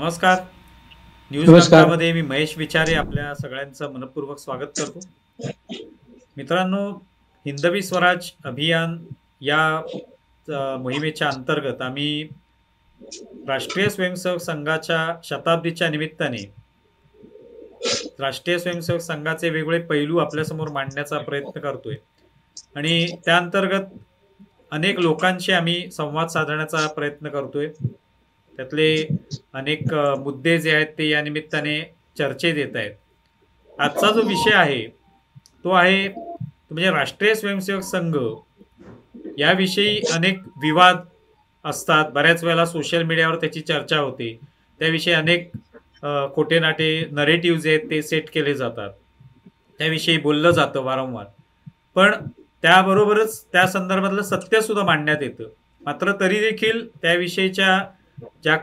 नमस्कार. न्यूज नमस्कार. डंकामध्ये मी महेश विचारे आपल्या सगळ्यांचं मनपूर्वक स्वागत करतो. मित्रांनो, हिंदवी स्वराज अभियान या मोहिमेच्या अंतर्गत आम्ही राष्ट्रीय स्वयंसेवक संघाच्या शताब्दीच्या निमित्ताने राष्ट्रीय स्वयंसेवक संघाचे वेगवेगळे पैलू आपल्यासमोर मांडण्याचा प्रयत्न करतोय आणि त्या अंतर्गत अनेक लोकांशी आम्ही संवाद साधण्याचा प्रयत्न करतोय. त्यातले अनेक मुद्दे जे आहेत ते या निमित्ताने चर्चेत येत आहेत. आजचा जो विषय आहे तो आहे म्हणजे राष्ट्रीय स्वयंसेवक संघ याविषयी अनेक विवाद असतात. बऱ्याच वेळेला सोशल मीडियावर त्याची चर्चा होते. त्याविषयी अनेक खोटे नाटे नरेटिव्ह जे आहेत ते सेट केले जातात. त्याविषयी बोललं जातं वारंवार, पण त्याबरोबरच त्या संदर्भातलं सत्य सुद्धा मांडण्यात येतं. मात्र तरी देखील त्याविषयीच्या ज्या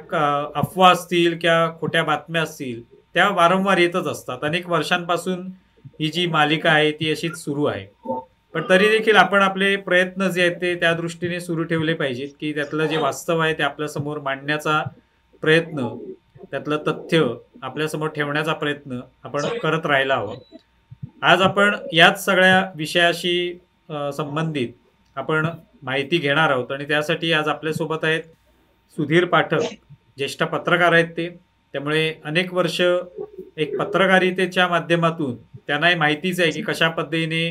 अफवा असतील किंवा खोट्या बातम्या असतील त्या वारंवार येतच असतात. अनेक वर्षांपासून ही जी मालिका आहे ती अशीच सुरू आहे. पण तरी देखील आपण आपले प्रयत्न जे आहेत ते त्या दृष्टीने सुरू ठेवले पाहिजेत की त्यातलं जे वास्तव आहे ते आपल्यासमोर मांडण्याचा प्रयत्न, त्यातलं तथ्य आपल्यासमोर ठेवण्याचा प्रयत्न आपण करत राहायला हवं. आज आपण याच सगळ्या विषयाशी संबंधित आपण माहिती घेणार आहोत आणि त्यासाठी आज आपल्यासोबत आहेत सुधीर पाठक, ज्येष्ठ पत्रकार आहेत ते. त्यामुळे अनेक वर्ष एक पत्रकारितेच्या माध्यमातून त्यांनाही माहितीच आहे की कशा पद्धतीने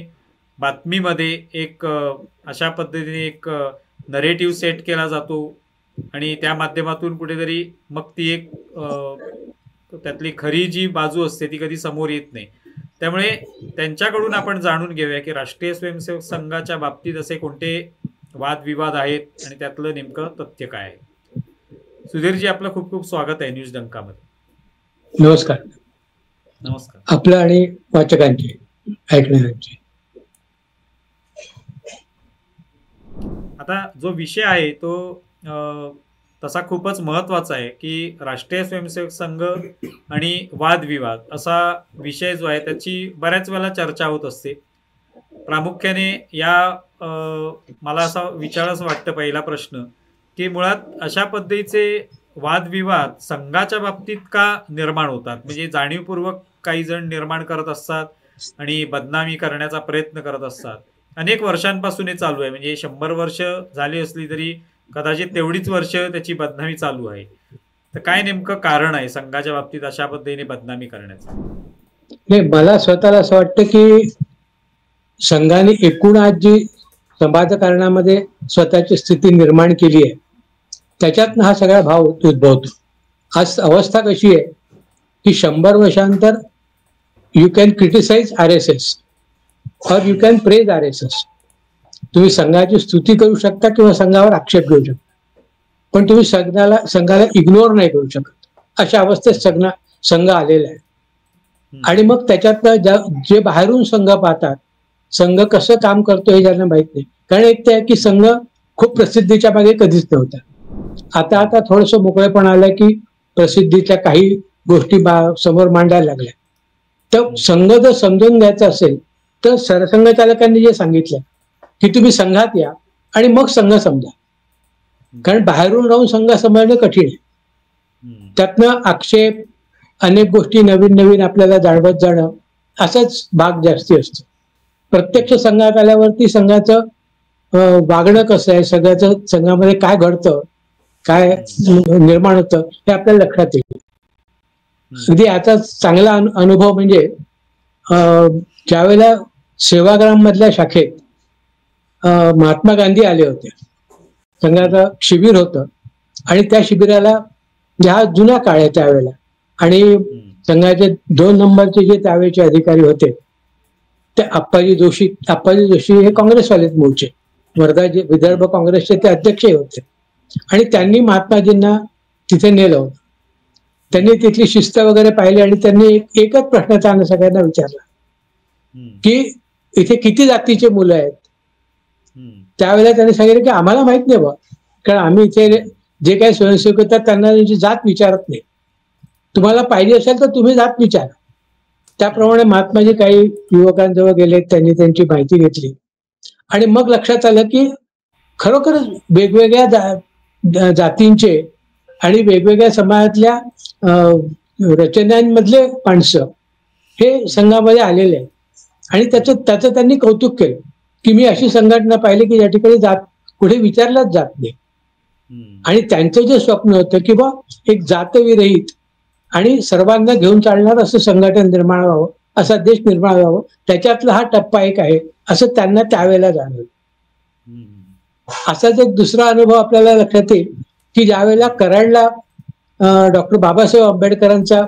बातमीमध्ये एक अशा पद्धतीने एक नरेटिव्ह सेट केला जातो आणि त्या माध्यमातून कुठेतरी मग ती एक त्यातली खरी जी बाजू असते ती कधी समोर येत नाही. त्यामुळे त्यांच्याकडून आपण जाणून घेऊया की राष्ट्रीय स्वयंसेवक संघाच्या बाबतीत असे कोणते वादविवाद आहेत आणि त्यातलं नेमकं तथ्य काय आहे. सुधीरजी, आपलं खूप खूप स्वागत आहे न्यूज डंकामध्ये. नमस्कार. नमस्कार. आपलं आणि वाचकांचे, ऐकणाऱ्यांचे. आता जो विषय आहे तो तसा खूपच महत्वाचा आहे की राष्ट्रीय स्वयंसेवक संघ आणि वादविवाद असा विषय जो आहे त्याची बऱ्याच वेळेला चर्चा होत असते. प्रामुख्याने या मला असा विचारायचं वाटतं पहिला प्रश्न की मुळात अशा पद्धतीचे वादविवाद संघाच्या बाबतीत का निर्माण होतात. म्हणजे जाणीवपूर्वक काही जण निर्माण करत असतात आणि बदनामी करण्याचा प्रयत्न करत असतात. अनेक वर्षांपासून हे चालू आहे. म्हणजे 100 वर्ष झाली असली तरी कदाचित तेवढीच वर्ष त्याची बदनामी चालू आहे. तर काय नेमकं कारण आहे संघाच्या बाबतीत अशा पद्धतीने बदनामी करण्याचं? नाही, मला स्वतःला असं वाटतं की संघाने एकूण आज जी समाजकारणामध्ये स्वतःची स्थिती निर्माण केली आहे त्याच्यातनं हा सगळा भाव उद्भवतो. आज अवस्था कशी आहे की 100 वर्षांतर यू कॅन क्रिटिसाइज RSS और यू कॅन प्रेज RSS. तुम्ही संघाची स्तुती करू शकता किंवा संघावर आक्षेप घेऊ शकता, पण तुम्ही संघाला इग्नोर नाही करू शकत. अशा अवस्थेत संघ आलेला आहे. आणि मग त्याच्यातनं जे बाहेरून संघ पाहतात, संघ कसं काम करतो हे ज्यांना माहित नाही. कारण एक ते आहे की संघ खूप प्रसिद्धीच्या मागे कधीच नव्हता. आता थोडंसं मोकळेपण आलं की प्रसिद्धीच्या काही गोष्टी समोर मांडायला लागल्या. तर संघ जर समजून घ्यायचा असेल तर सरसंघचालकांनी जे सांगितलं की तुम्ही संघात या आणि मग संघ समजा. कारण बाहेरून राहून संघ समजणं कठीण आहे. त्यातनं आक्षेप, अनेक गोष्टी नवीन नवीन आपल्याला जाणवत जाणं असाच भाग जास्ती असतो. प्रत्यक्ष संघात आल्यावरती संघाचं वागणं कसं आहे, सगळ्याचं संघामध्ये काय घडतं, काय निर्माण होतं हे आपल्याला लक्षात येईल. अगदी आता चांगला अनुभव म्हणजे ज्यावेळेला सेवाग्राम मधल्या शाखेत महात्मा गांधी आले होते. संघाचं शिबिर होतं आणि त्या शिबिराला ह्या जुन्या काळ आहे त्यावेळेला, आणि संघाचे 2 नंबरचे जे त्यावेळेचे अधिकारी होते ते अप्पाजी जोशी हे काँग्रेसवाले मूळचे, वर्धा विदर्भ काँग्रेसचे ते अध्यक्षही होते. आणि त्यांनी महात्माजींना तिथे नेलं होतं. त्यांनी तिथली शिस्त वगैरे पाहिली आणि त्यांनी एकच प्रश्न त्यांना सगळ्यांना विचारला की इथे किती जातीचे मुलं आहेत. त्यावेळेला त्यांनी सांगितलं की आम्हाला माहित नाही बा, कारण आम्ही इथे जे काही स्वयंसेवक येतात त्यांना त्यांची जात विचारत नाही. तुम्हाला पाहिजे असेल तर तुम्ही जात विचारा. त्याप्रमाणे महात्माजी काही युवकांजवळ गेले, त्यांनी त्यांची माहिती घेतली आणि मग लक्षात आलं की खरोखरच वेगवेगळ्या जातींचे आणि वेगवेगळ्या समाजातल्या रचनांमधले माणसं हे संघामध्ये आलेले आहेत. आणि त्याचं त्यांनी कौतुक केलं की मी अशी संघटना पाहिली की या ठिकाणी पुढे विचारलाच जात नाही. आणि त्यांचं जे स्वप्न होतं की बा एक जातविरहित आणि सर्वांना घेऊन चालणार असं संघटन निर्माण व्हावं, असा देश निर्माण व्हावं, त्याच्यातला हा टप्पा एक आहे असं त्यांना त्यावेळेला जाणवलं. असाच एक दुसरा अनुभव आपल्याला लक्षात येईल की ज्यावेळेला कराडला डॉक्टर बाबासाहेब आंबेडकरांचा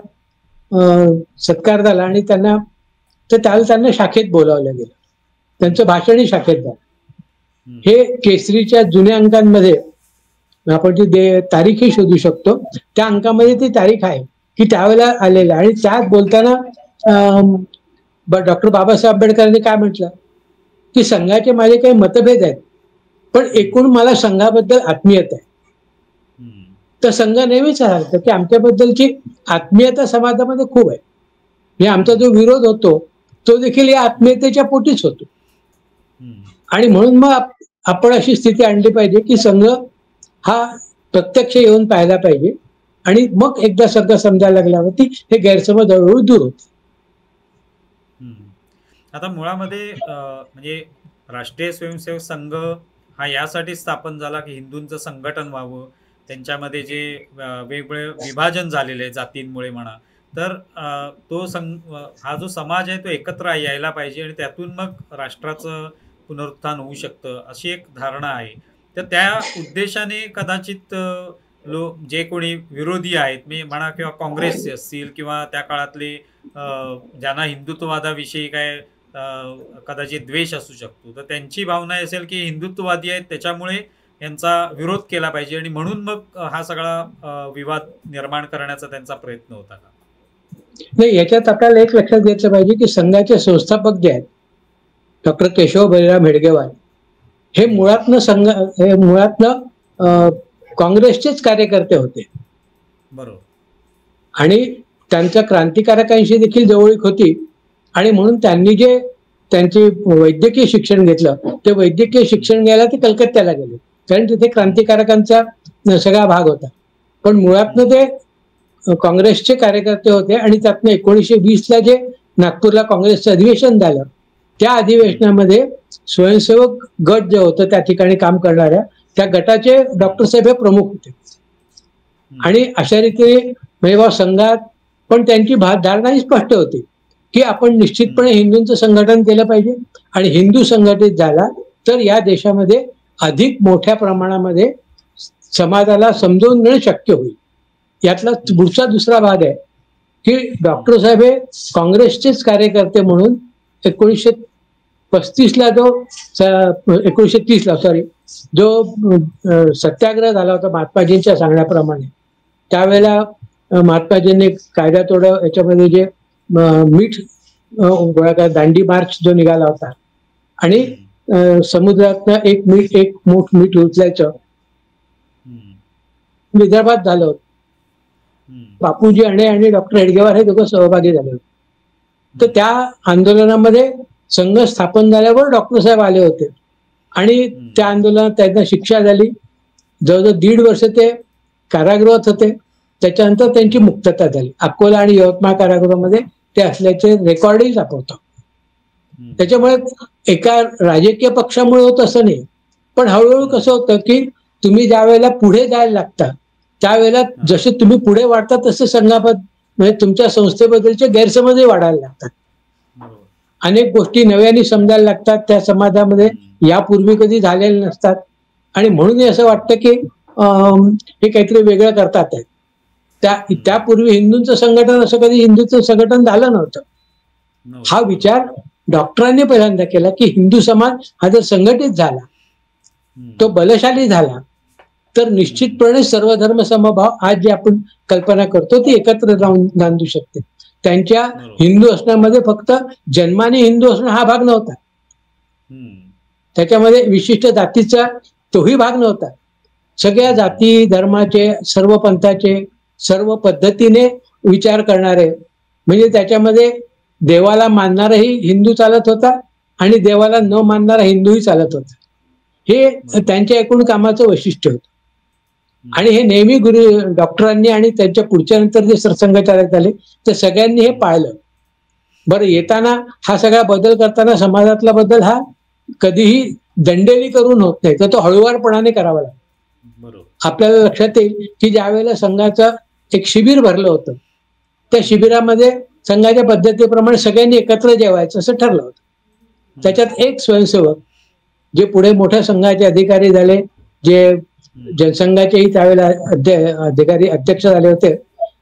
सत्कार झाला आणि त्यावेळेला त्यांना शाखेत बोलावलं गेलं. त्यांचं भाषणही शाखेत झालं. हे केसरीच्या जुन्या अंकांमध्ये आपण ती तारीखही शोधू शकतो. त्या अंकामध्ये ती तारीख आहे की त्यावेळेला आलेलं. आणि त्यात बोलताना डॉक्टर बाबासाहेब आंबेडकरांनी काय म्हटलं की संघाचे माझे काही मतभेद आहेत, पण एकूण मला संघाबद्दल आत्मीयता आहे. तर संघ नेहमीच सांगतो की आमच्याबद्दलची आत्मीयता समाजामध्ये खूप आहे. म्हणजे आमचा जो विरोध होतो तो देखील या आत्मीयतेच्या पोटीच होतो. आणि म्हणून मग आपण अशी स्थिती आणली पाहिजे की संघ हा प्रत्यक्ष येऊन पाहायला पाहिजे आणि मग एकदा संघ समजायला लागल्यावरती हे गैरसमज हळूहळू दूर होते. आता मुळामध्ये म्हणजे राष्ट्रीय स्वयंसेवक संघ हा यासाठी स्थापन झाला की हिंदूंचं संघटन व्हावं, त्यांच्यामध्ये जे वेगवेगळे विभाजन झालेले आहे जातींमुळे म्हणा, तर तो हा जो समाज आहे तो एकत्र यायला पाहिजे आणि त्यातून मग राष्ट्राचं पुनरुत्थान होऊ शकतं, अशी एक धारणा आहे. तर त्या उद्देशाने कदाचित जे कोणी विरोधी आहेत, मी म्हणा किंवा काँग्रेसचे असतील किंवा त्या काळातले ज्यांना हिंदुत्ववादाविषयी काय कदाचित द्वेष असू शकतो, तर त्यांची भावना असेल की हिंदुत्ववादी आहेत त्याच्यामुळे यांचा विरोध केला पाहिजे आणि म्हणून मग हा सगळा विवाद निर्माण करण्याचा त्यांचा प्रयत्न होता का? नाही, याच्यात आपल्याला एक लक्षात घेतलं पाहिजे की संघाचे संस्थापक जे आहेत डॉक्टर केशव बळीराम हेडगेवार हे मुळातनं काँग्रेसचेच कार्यकर्ते होते. बरोबर. आणि त्यांच्या क्रांतिकारकांशी देखील जवळीक होती आणि म्हणून त्यांनी जे त्यांचे वैद्यकीय शिक्षण घेतलं ते वैद्यकीय शिक्षण घ्यायला ते कलकत्त्याला गेले, कारण तिथे क्रांतिकारकांचा सगळा भाग होता. पण मुळातनं ते काँग्रेसचे कार्यकर्ते होते. आणि त्यातनं 1920ला जे नागपूरला काँग्रेसचं अधिवेशन झालं त्या अधिवेशनामध्ये स्वयंसेवक गट जे होतं त्या ठिकाणी काम करणाऱ्या त्या गटाचे डॉक्टर साहेब हे प्रमुख होते. आणि अशा रीतीने म्हणजे संघात पण त्यांची धारणाही स्पष्ट होती की आपण निश्चितपणे हिंदूंचं संघटन केलं पाहिजे आणि हिंदू संघटित झाला तर या देशामध्ये अधिक मोठ्या प्रमाणामध्ये समाजाला समजून घेणं शक्य होईल. यातला पुढचा दुसरा भाग आहे की डॉक्टर साहेब हे काँग्रेसचेच कार्यकर्ते म्हणून 1935ला 1930ला जो सत्याग्रह झाला होता महात्माजींच्या सांगण्याप्रमाणे, त्यावेळेला महात्माजींनी कायदा तोडा याच्यामध्ये जे मीठ गोळा दांडी मार्च जो निघाला होता आणि समुद्रातनं एक मूठ मीठ उचलायचं विदर्भात झालं होतं. बापूजी अणे आणि डॉक्टर हेडगेवार हे दोघं सहभागी झाले होते. तर त्या आंदोलनामध्ये संघ स्थापन झाल्यावर डॉक्टर साहेब आले होते आणि त्या आंदोलनात त्यांना शिक्षा झाली. जवळजवळ 1.5 वर्ष ते कारागृहात होते. त्याच्यानंतर त्यांची मुक्तता झाली. अकोला आणि यवतमाळ कारागृहामध्ये ते असल्याचे रेकॉर्डही सापडतात. त्याच्यामुळे एका राजकीय पक्षामुळे होत असं नाही, पण हळूहळू कसं होतं की तुम्ही ज्या वेळेला पुढे जायला लागता त्यावेळेला जसे तुम्ही पुढे वाढता तसं संघाबद्दल म्हणजे तुमच्या संस्थेबद्दलचे गैरसमजही वाढायला लागतात. अनेक गोष्टी नव्याने समजायला लागतात त्या समाजामध्ये, यापूर्वी कधी झालेल्या नसतात. आणि म्हणून असं वाटतं की हे काहीतरी वेगळं करतात आहे. त्यापूर्वी हिंदूंचं संघटन असं कधी हिंदूंचं संघटन झालं नव्हतं. हा विचार डॉक्टरांनी पहिल्यांदा केला की हिंदू समाज हा जर संघटित झाला, तो बलशाली झाला, तर निश्चितपणे सर्व धर्म समभाव आज जी आपण कल्पना करतो ती एकत्र जाऊन नांदू शकते. त्यांच्या हिंदू असण्यामध्ये फक्त जन्माने हिंदू असणं हा भाग नव्हता, त्याच्यामध्ये विशिष्ट जातीचा तोही भाग नव्हता. सगळ्या जाती धर्माचे, सर्व पंथाचे, सर्व पद्धतीने विचार करणारे, म्हणजे त्याच्यामध्ये देवाला मानणाराही हिंदू चालत होता आणि देवाला न मानणारा हिंदूही चालत होता. हे त्यांच्या एकूण कामाचं वैशिष्ट्य होतं. आणि हे नेहमी डॉक्टरांनी आणि त्यांच्या पुढच्या नंतर जे सरसंघचालक झाले ते सगळ्यांनी हे पाळलं. बरं, येताना हा सगळा बदल करताना समाजातला बदल हा कधीही दंडेली करून होत नाही, तर तो हळूवारपणाने करावा लागतो. आपल्याला लक्षात येईल की ज्या वेळेला संघाचं एक शिबिर भरलं होतं, त्या शिबिरामध्ये संघाच्या पद्धतीप्रमाणे सगळ्यांनी एकत्र जेवायचं असं ठरलं होतं. त्याच्यात एक स्वयंसेवक जे पुढे मोठ्या संघाचे अधिकारी झाले, जे जनसंघाचेही त्यावेळेला अधिकारी अध्यक्ष झाले होते,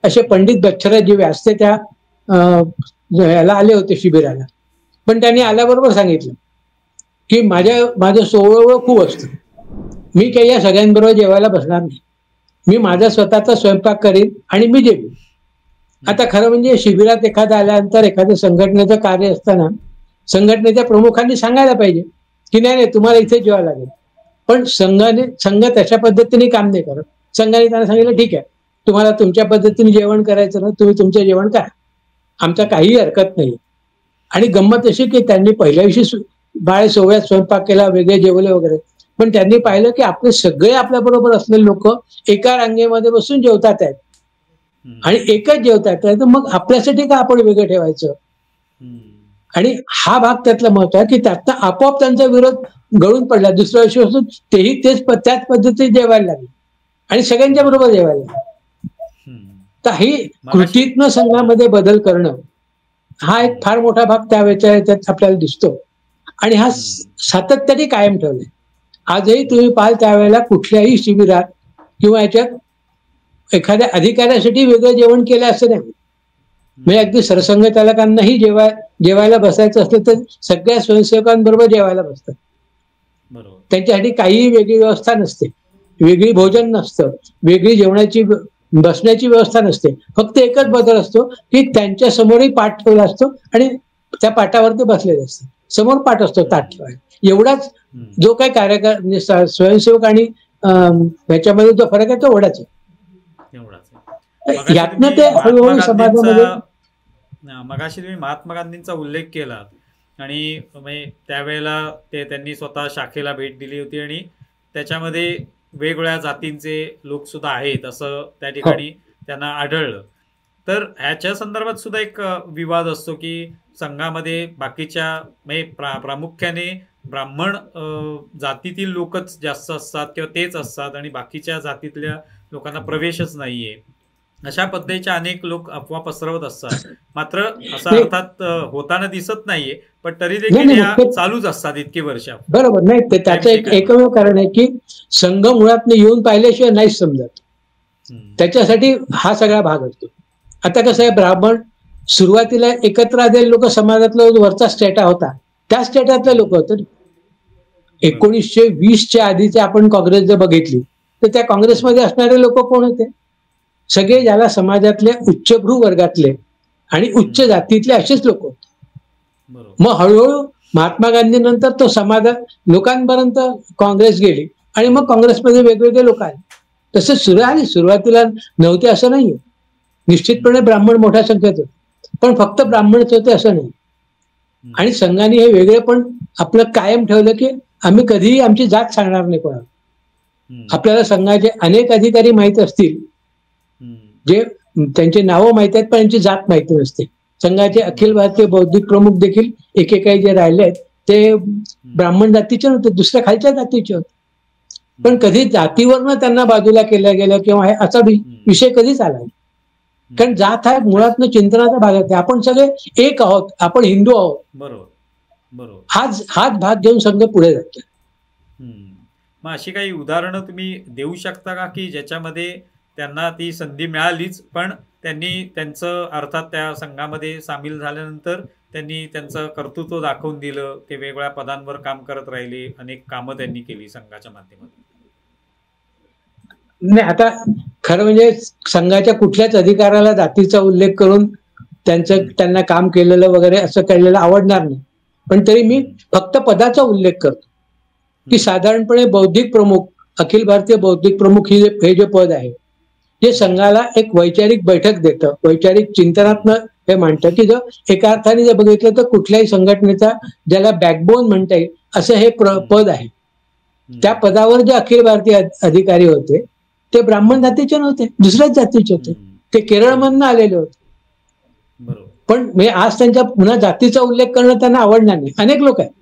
असे पंडित बच्छराजी व्यास ते त्या याला आले होते शिबिराला. पण त्यांनी आल्याबरोबर सांगितलं की माझं 16 खूप असतं, मी काही या सगळ्यांबरोबर जेवायला बसणार नाही, मी माझा स्वतःचा स्वयंपाक करीन आणि मी जेवीन. आता खरं म्हणजे शिबिरात एखादा आल्यानंतर एखाद्या संघटनेचं कार्य असताना संघटनेच्या प्रमुखांनी सांगायला पाहिजे की नाही नाही तुम्हाला इथे जेवायला लागेल. पण संघ तशा पद्धतीने काम नाही करत. संघाने त्यांना सांगितलं ठीक आहे, तुम्हाला तुमच्या पद्धतीने जेवण करायचं ना, तुम्ही तुमचं जेवण करा, आमचा काही हरकत नाही. आणि गंमत अशी की त्यांनी पहिल्या दिवशी बाळे सोहळ्यात स्वयंपाक केला, वेगळे जेवले वगैरे, पण त्यांनी पाहिलं की आपले सगळे आपल्या बरोबर असलेले लोक एका रांगेमध्ये बसून जेवतात आहेत आणि एकच जेवतात, तर मग आपल्यासाठी का आपण वेगळं ठेवायचं. आणि हा भाग त्यातला महत्व आहे की त्यातनं आपोआप त्यांचा विरोध गळून पडला. दुसऱ्या वर्षीपासून तेही त्याच पद्धतीने जेवायला लागले आणि सगळ्यांच्या बरोबर जेवायला लागले. तर ही कृतीत्न संघामध्ये बदल करणं हा एक फार मोठा भाग त्यावेळेच्या याच्यात आपल्याला दिसतो आणि हा सातत्याने कायम ठेवलाय. आजही तुम्ही पाहाल त्यावेळेला कुठल्याही शिबिरात किंवा याच्यात एखाद्या अधिकाऱ्यासाठी वेगळं जेवण केलं असं नाही. म्हणजे अगदी सरसंघचालकांनाही जेवायला बसायचं असलं तर सगळ्या स्वयंसेवकांबरोबर जेवायला बसतात. त्यांच्यासाठी काहीही वेगळी व्यवस्था नसते, वेगळी भोजन नसतं, वेगळी जेवणाची बसण्याची व्यवस्था नसते. फक्त एकच बदल असतो की त्यांच्या समोरही पाठ ठेवला असतो आणि त्या पाठावरती बसलेले असतात. समोर पाठ असतो, ताट ठेवायला. एवढाच जो काही कार्यक्रम स्वयंसेवक आणि ह्याच्यामध्ये जो फरक आहे तो एवढाच आहे. यातनं ते हळूहळू समाजामध्ये. मगाशी तुम्ही महात्मा गांधींचा उल्लेख केला आणि त्यावेळेला त्यांनी स्वतः शाखेला भेट दिली होती आणि त्याच्यामध्ये वेगवेगळ्या जातींचे लोक सुद्धा आहेत असं त्या ठिकाणी त्यांना आढळलं. तर ह्याच्या संदर्भात सुद्धा एक विवाद असतो की संघामध्ये बाकीच्या प्रामुख्याने ब्राह्मण जातीतील लोकच जास्त असतात किंवा तेच असतात आणि बाकीच्या जातीतल्या लोकांना प्रवेशच नाहीये, अशा पद्धतीच्या अनेक लोक अफवा पसरवत असतात. मात्र असं अर्थात होताना दिसत नाहीये, पण तरी देखील या चालूच असतात इतकी वर्ष. बरोबर. नाही, ते त्याचं एकमेव कारण आहे की संघ मुळात येऊन पाहिल्याशिवाय नाहीच समजत. त्याच्यासाठी हा सगळा भाग असतो. आता कसं आहे, ब्राह्मण सुरुवातीला एकत्र आलेले लोक समाजातला वरचा स्टेटा होता, त्या स्टेटातले लोक होते. 1920च्या आधीचे आपण काँग्रेस जर बघितली तर त्या काँग्रेसमध्ये असणारे लोक कोण होते? सगळे ज्याला समाजातले उच्चभ्रू वर्गातले आणि उच्च जातीतले असेच लोक होते. मग हळूहळू महात्मा गांधी नंतर तो समाजात लोकांपर्यंत काँग्रेस गेली आणि मग काँग्रेसमध्ये वेगवेगळे लोक आले. तसं सुरुवातीला नव्हते असं नाहीये. निश्चितपणे ब्राह्मण मोठ्या संख्येत होते, पण फक्त ब्राह्मणच होते असं नाही. आणि संघाने हे वेगळे पण आपलं कायम ठेवलं की आम्ही कधीही आमची जात सांगणार नाही कोणाला. आपल्याला संघाचे अनेक अधिकारी माहीत असतील जे त्यांची नावं माहित आहेत पण त्यांची जात माहिती नसते. संघाचे अखिल भारतीय बौद्धिक प्रमुख देखील एकेकाळी जे राहिले आहेत ते ब्राह्मण जातीचे नव्हते, दुसऱ्या खालच्या जातीचे होते. पण कधी जातीवरनं त्यांना बाजूला केलं गेलं किंवा असा विषय कधीच आला नाही. कारण जात हा मुळातनं चिंतनाचा भाग आहे. आपण सगळे एक आहोत, आपण हिंदू आहोत. बरोबर. हाच भाग घेऊन संघ पुढे जातो. मग अशी काही उदाहरणं तुम्ही देऊ शकता का की ज्याच्यामध्ये त्यांना ती संधी मिळालीच पण त्यांनी त्यांचं अर्थात त्या संघामध्ये सामील झाल्यानंतर त्यांनी त्यांचं कर्तृत्व दाखवून दिलं, ते वेगवेगळ्या पदांवर काम करत राहिले, अनेक कामं त्यांनी केली संघाच्या माध्यमातून? नाही, आता खरं म्हणजे संघाच्या कुठल्याच अधिकाराला जातीचा उल्लेख करून त्यांना काम केलेलं वगैरे असं केलेलं आवडणार नाही. पण तरी मी फक्त पदाचा उल्लेख करतो की साधारणपणे बौद्धिक प्रमुख, अखिल भारतीय बौद्धिक प्रमुख हे जे पद आहे जे संघाला एक वैचारिक बैठक देतं, वैचारिक चिंतनात्मक हे मांडतं की जर एका अर्थाने जर बघितलं तर कुठल्याही संघटनेचा ज्याला बॅकबोन म्हणता येईल असं हे पद आहे. त्या पदावर जे अखिल भारतीय अधिकारी होते ते ब्राह्मण जातीचे नव्हते, दुसऱ्याच जातीचे होते. ते केरळमधून आलेले होते. बरोबर. पण म्हणजे आज त्यांच्या पुन्हा जातीचा उल्लेख करणं त्यांना आवडणार नाही. अनेक लोक आहेत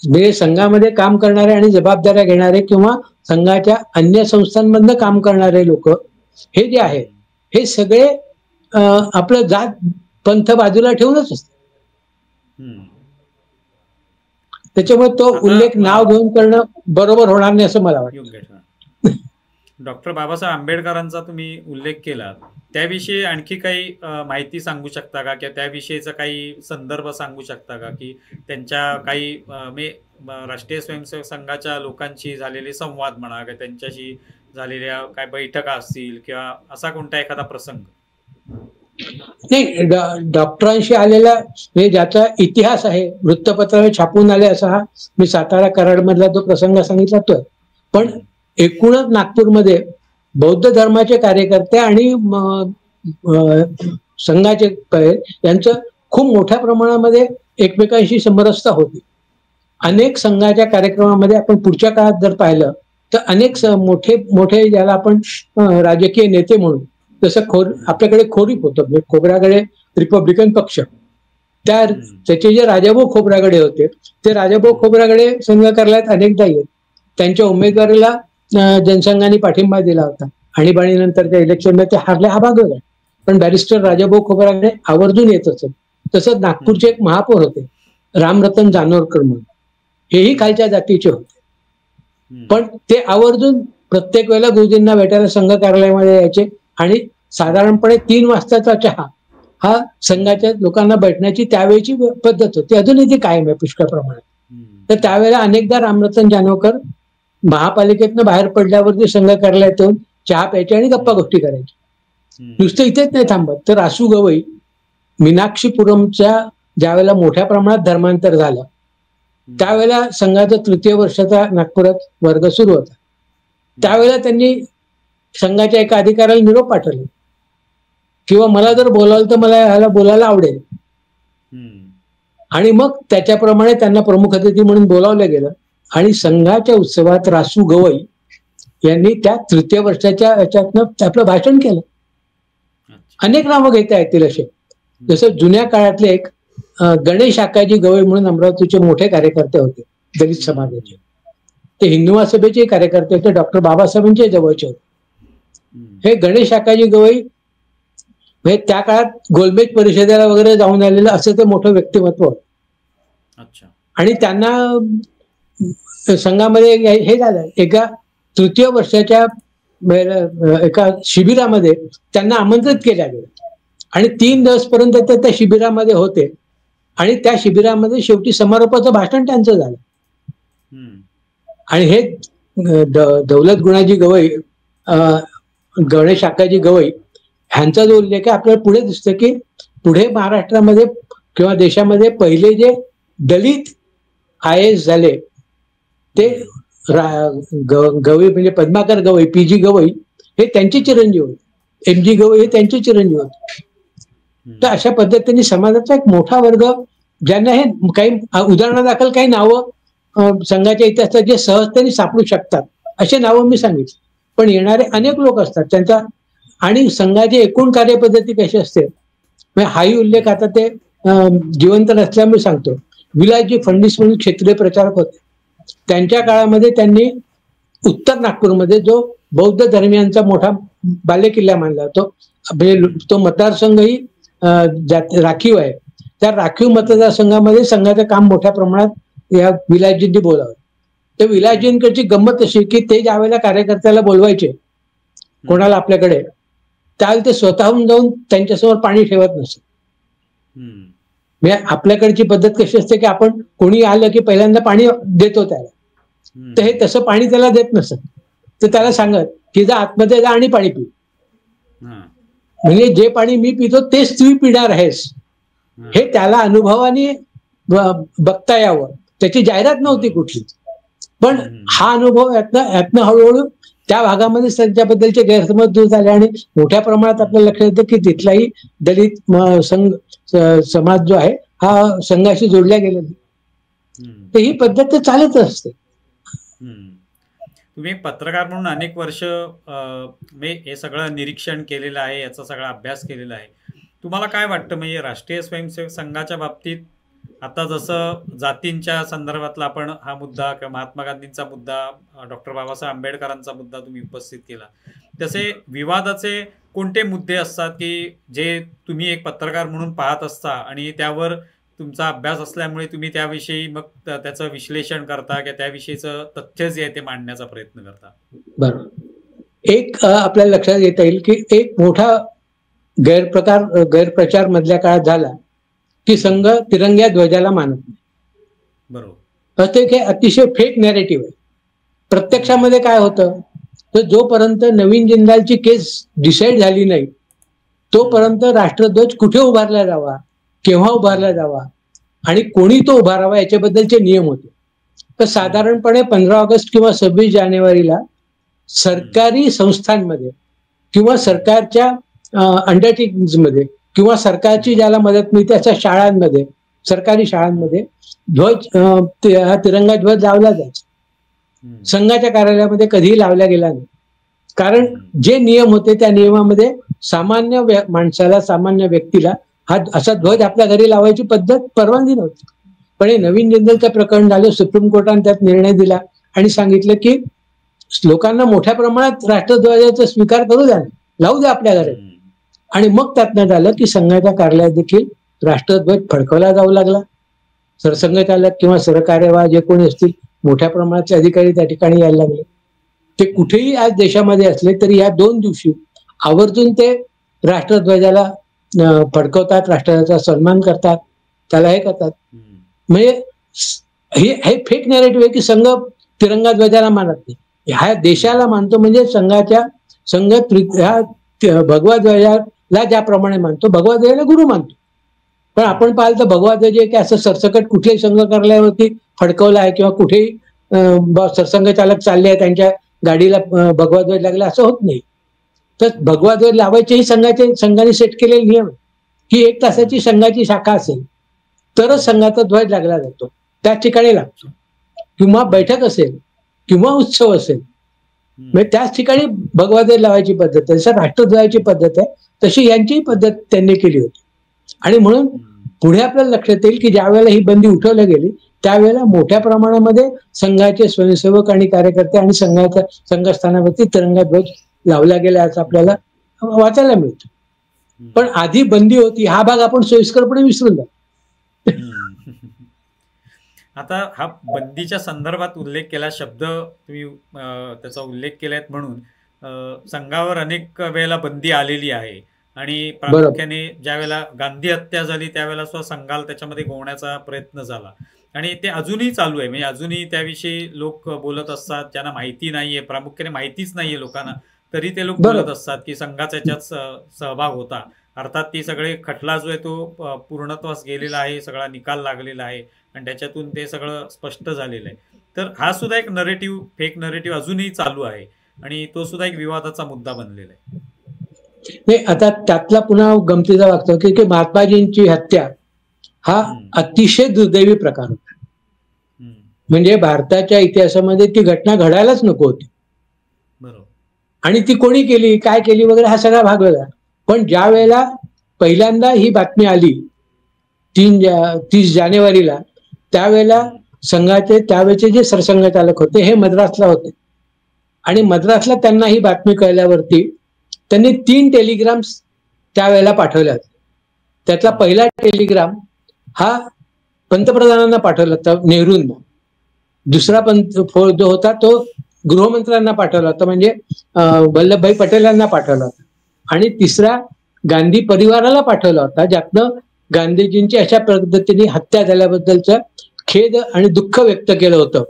म्हणजे संघामध्ये काम करणारे आणि जबाबदाऱ्या घेणारे किंवा संघाच्या अन्य संस्थांमधनं काम करणारे लोक हे जे आहेत हे सगळे आपलं जात पंथ बाजूला ठेवूनच असतात. त्याच्यामुळे तो उल्लेख नाव घेऊन करणं बरोबर होणार नाही असं मला वाटतं. डॉक्टर बाबासाहेब आंबेडकरांचा तुम्ही उल्लेख केला, त्याविषयी आणखी काही माहिती सांगू शकता का, किंवा त्याविषयीचा काही संदर्भ सांगू शकता का, की त्यांच्या काही राष्ट्रीय स्वयंसेवक संघाच्या लोकांशी झालेले संवाद म्हणा, किंवा त्यांच्याशी झालेल्या काय बैठका असतील, किंवा असा कोणता एखादा प्रसंग? नाही, डॉक्टरांशी आलेला म्हणजे ज्याचा इतिहास आहे, वृत्तपत्रावर छापून आले असा हा मी सातारा कराड मधला तो प्रसंग सांगितला तो. पण एकूणच नागपूरमध्ये बौद्ध धर्माचे कार्यकर्ते आणि संघाचे यांचं खूप मोठ्या प्रमाणामध्ये एकमेकांशी समरसता होती. अनेक संघाच्या कार्यक्रमामध्ये आपण पुढच्या काळात जर पाहिलं तर अनेक मोठे मोठे ज्याला आपण राजकीय नेते म्हणून, जसं आपल्याकडे खोरीप होतं म्हणजे खोब्रागडे रिपब्लिकन पक्ष, त्याचे जे राजाभाऊ खोब्रागडे होते ते राजाभाऊ खोब्रागडे संघ कार्यालयात अनेकदा येत. त्यांच्या उमेदवारीला जनसंघाने पाठिंबा दिला होता. आणीबाणीनंतरच्या इलेक्शनमध्ये ते हारले, हा भाग होता. पण बॅरिस्टर राजाभाऊ खोब्रागडे आवर्जून येत असत. तसंच नागपूरचे एक महापौर होते रामरतन जानोरकर म्हणून, हेही खालच्या जातीचे होते. पण ते आवर्जून प्रत्येक वेळेला गुरुजींना भेटायला संघ कार्यालयामध्ये यायचे आणि साधारणपणे 3 वाजताचा चहा हा संघाच्या लोकांना बैठण्याची त्यावेळीची पद्धत होती. अजूनही ती कायम आहे पुष्कळ प्रमाणात. तर त्यावेळेला अनेकदा रामरतन जानोरकर महापालिकेतनं बाहेर पडल्यावरती संघ कार्यालयात येऊन चहा प्यायचे आणि गप्पा गोष्टी करायची. नुसतं इथेच नाही थांबत, तर रासू गवई मीनाक्षीपुरमच्या ज्यावेळेला मोठ्या प्रमाणात धर्मांतर झालं त्यावेळेला संघाचा 3य वर्षाचा नागपुरात वर्ग सुरू होता. त्यावेळेला त्यांनी संघाच्या एका अधिकाऱ्याला निरोप पाठवला किंवा मला जर बोलावलं तर मला ह्याला बोलायला आवडेल. आणि मग त्याच्याप्रमाणे त्यांना प्रमुख अतिथी म्हणून बोलावलं गेलं आणि संघाच्या उत्सवात रासू गवई यांनी त्या 3य वर्षाच्या याच्यातनं आपलं भाषण केलं. अनेक नावं घेता येतील असे, जसं जुन्या काळातले एक गणेश आकाजी गवई म्हणून अमरावतीचे मोठे कार्यकर्ते होते दलित समाजाचे. ते हिंदू महासभेचे कार्यकर्ते होते, डॉक्टर बाबासाहेबांचे जवळचे होते. हे गणेश आकाजी गवई हे त्या काळात गोलमेज परिषदेला वगैरे जाऊन आलेलं असं ते मोठं व्यक्तिमत्व होतं. आणि त्यांना संघामध्ये हे झालं, एका 3य वर्षाच्या एका शिबिरामध्ये त्यांना आमंत्रित केल्या गेलं आणि 3 दिवस पर्यंत ते त्या शिबिरामध्ये होते आणि त्या शिबिरामध्ये शेवटी समारोपाचं भाषण त्यांचं झालं. आणि हे दौलत गुणाजी गवई, गणेश आकाजी गवई ह्यांचा जो उल्लेख आहे आपल्याला पुढे दिसतं की पुढे महाराष्ट्रामध्ये किंवा देशामध्ये पहिले जे दलित IAS झाले ते गवई म्हणजे पद्माकर गवई, PG गवई हे त्यांचे चिरंजीव होते, MG गवई हे त्यांचे चिरंजीव होते. तर अशा पद्धतीने समाजाचा एक मोठा वर्ग ज्यांना हे काही उदाहरणादाखल काही नावं संघाच्या इतिहासात जे सहजतेने सापडू शकतात असे नावं मी सांगितले. पण येणारे अनेक लोक असतात त्यांचा, आणि संघाची एकूण कार्यपद्धती कशी असते हाही उल्लेख आता ते जिवंत नसल्यामुळे सांगतो. विलासजी फडणवीस म्हणून क्षेत्रीय प्रचारक होते. त्यांच्या काळामध्ये त्यांनी उत्तर नागपूरमध्ये जो बौद्ध धर्मियांचा मोठा बालेकिल्ला मानला होतो, तो मतदारसंघही राखीव आहे. त्या राखीव मतदारसंघामध्ये संघाचं काम मोठ्या प्रमाणात या विलासजींनी बोलावं. तर विलासजींकडची गंमत अशी की ते ज्यावेळेला कार्यकर्त्याला बोलवायचे कोणाला आपल्याकडे, त्यावेळेला ते स्वतःहून जाऊन त्यांच्यासमोर पाणी ठेवत नसत. म्हणजे आपल्याकडची पद्धत कशी असते की आपण कोणी आलं की पहिल्यांदा पाणी देतो त्याला, तर हे तसं पाणी त्याला देत नसत. तर त्याला सांगत की जा आतमध्ये जा आणि पाणी पी, म्हणजे जे पाणी मी पितो तेच तू पिणार आहेस, हे त्याला अनुभवाने बघता यावं. त्याची जाहिरात नव्हती कुठली, पण हा अनुभव यातनं हळूहळू त्या भागामध्ये त्यांच्याबद्दलचे गैरसमज दूर झाले आणि मोठ्या प्रमाणात आपल्याला लक्षात येतं की तिथलाही दलित संघ समाज जो आहे हा संघाशी जोडल्या गेलेला. तर ही पद्धत चालत असते. तुम्ही एक पत्रकार म्हणून अनेक वर्ष म्हणजे हे सगळं निरीक्षण केलेलं आहे, याचा सगळा अभ्यास केलेला आहे. तुम्हाला काय वाटतं म्हणजे राष्ट्रीय स्वयंसेवक संघाच्या बाबतीत आता जसं जातींच्या संदर्भातला आपण हा मुद्दा किंवा महात्मा गांधींचा मुद्दा, डॉक्टर बाबासाहेब आंबेडकरांचा मुद्दा तुम्ही उपस्थित केला, तसे विवादाचे कोणते मुद्दे असतात की जे तुम्ही एक पत्रकार म्हणून पाहत असता आणि त्यावर तुमचा अभ्यास असल्यामुळे तुम्ही त्याविषयी मग त्याचं विश्लेषण करता किंवा त्याविषयीचं तथ्य जे आहे ते मांडण्याचा प्रयत्न करता? बरोबर. एक आपल्याला लक्षात येता येईल की एक मोठा गैरप्रचार मधल्या काळात झाला की संघ तिरंग्या ध्वजाला मानत नाही. बरोबर. प्रत्येक हे अतिशय फेक नॅरेटिव्ह आहे. प्रत्यक्षामध्ये काय होतं, तर जोपर्यंत नवीन जिंदालची केस डिसाईड झाली नाही तोपर्यंत राष्ट्रध्वज कुठे उभारला जावा, केव्हा उभारला जावा आणि कोणी तो उभारावा याच्याबद्दलचे नियम होते. तर साधारणपणे 15 ऑगस्ट किंवा 26 जानेवारीला सरकारी संस्थांमध्ये किंवा सरकारच्या अंडरटेकिंग्जमध्ये किंवा सरकारची ज्याला मदत मिळते अशा शाळांमध्ये, सरकारी शाळांमध्ये हा तिरंगा ध्वज लावला जायचा. संघाच्या कार्यालयामध्ये कधीही लावला गेला नाही. कारण जे नियम होते त्या नियमामध्ये सामान्य माणसाला, सामान्य व्यक्तीला हा असा ध्वज आपल्या घरी लावायची पद्धत परवानगी नव्हती. पण हे नवीन जिंदलचं प्रकरण झालं, सुप्रीम कोर्टाने त्यात निर्णय दिला आणि सांगितलं की लोकांना मोठ्या प्रमाणात राष्ट्रध्वजाचा स्वीकार करू द्या, लावू द्या आपल्या घरी. आणि मग त्यातनं झालं की संघाच्या कार्यालयात देखील राष्ट्रध्वज फडकवला जाऊ लागला. सरसंघचालक किंवा सरकार्यवाह जे कोणी असतील मोठ्या प्रमाणाचे अधिकारी त्या ठिकाणी यायला लागले. ते कुठेही आज देशामध्ये असले तरी या 2 दिवशी आवर्जून ते राष्ट्रध्वजाला फडकवतात, राष्ट्रध्वजाचा सन्मान करतात, त्याला हे करतात. म्हणजे हे फेक नॅरेटिव्ह आहे की संघ तिरंगा ध्वजाला मानत नाही. ह्या देशाला मानतो म्हणजे संघ ह्या भगवा ध्वजाला ज्याप्रमाणे मानतो, भगवा ध्वजाला गुरु मानतो. पण आपण पाहिलं तर भगवा ध्वज की असं सरसकट कुठल्याही संघ कार्यालयावरती फडकवला आहे किंवा कुठेही सरसंघचालक चालले आहे त्यांच्या गाडीला भगवा ध्वज लागला असं होत नाही. तर भगवा ध्वज लावायचेही संघाने सेट केलेले नियम आहे की 1 तासाची संघाची शाखा असेल तरच संघाचा ध्वज लागला जातो, त्याच ठिकाणी लागतो. किंवा बैठक असेल किंवा उत्सव असेल म्हणजे त्याच ठिकाणी भगवा ध्वज लावायची पद्धत आहे. जसं राष्ट्रध्वजाची पद्धत आहे तशी यांचीही पद्धत त्यांनी केली होती. आणि म्हणून पुढे आपल्याला लक्षात येईल की ज्या वेळेला ही बंदी उठवली गेली त्यावेळेला मोठ्या प्रमाणामध्ये संघाचे स्वयंसेवक आणि कार्यकर्ते आणि संघस्थानावरती तिरंगा ध्वज लावला गेला असं आपल्याला वाचायला मिळतं. पण आधी बंदी होती हा भाग आपण सोयीस्करपणे विसरून जातो. आता हा बंदीच्या संदर्भात उल्लेख केला शब्द तुम्ही त्याचा उल्लेख केलाय म्हणून संघावर अनेक वेळेला बंदी आलेली आहे आणि प्रामुख्याने ज्या वेळेला गांधी हत्या झाली त्यावेळेला सुद्धा संघाला त्याच्यामध्ये गोवण्याचा प्रयत्न झाला आणि ते अजूनही चालू आहे. म्हणजे अजूनही त्याविषयी लोक बोलत असतात, ज्यांना माहिती नाहीये, प्रामुख्याने माहितीच नाहीये लोकांना, तरी ते लोक बोलत असतात की संघाचा याच्यात सहभाग होता. अर्थात ती सगळे खटला जो आहे तो पूर्णत्वास गेलेला आहे, सगळा निकाल लागलेला आहे आणि त्याच्यातून ते सगळं स्पष्ट झालेलं आहे. तर हा सुद्धा एक नरेटिव्ह, फेक नरेटिव्ह अजूनही चालू आहे आणि तो सुद्धा एक विवादाचा मुद्दा बनलेला आहे. नाही, आता त्यातला पुन्हा गमतीचा वागतो की महात्माजींची हत्या हा अतिशय दुर्दैवी प्रकार होता. म्हणजे भारताच्या इतिहासामध्ये ती घटना घडायलाच नको होती. बरोबर. आणि ती कोणी केली, काय केली वगैरे हा सगळा भाग वेगळा. पण ज्या वेळेला पहिल्यांदा ही बातमी आली 30 जानेवारीला त्यावेळेला संघाचे त्यावेळेचे जे सरसंघचालक होते हे मद्रासला होते आणि मद्रासला त्यांना ही बातमी कळल्यावरती त्यांनी 3 टेलिग्राम्स त्यावेळेला पाठवले होते. त्यातला पहिला टेलिग्राम हा पंतप्रधानांना पाठवला होता नेहरूंना, दुसरा जो होता तो गृहमंत्र्यांना पाठवला होता म्हणजे वल्लभभाई पटेलांना पाठवला होता आणि तिसरा गांधी परिवाराला पाठवला होता ज्यातनं गांधीजींची अशा पद्धतीने हत्या झाल्याबद्दलचं खेद आणि दुःख व्यक्त केलं होतं.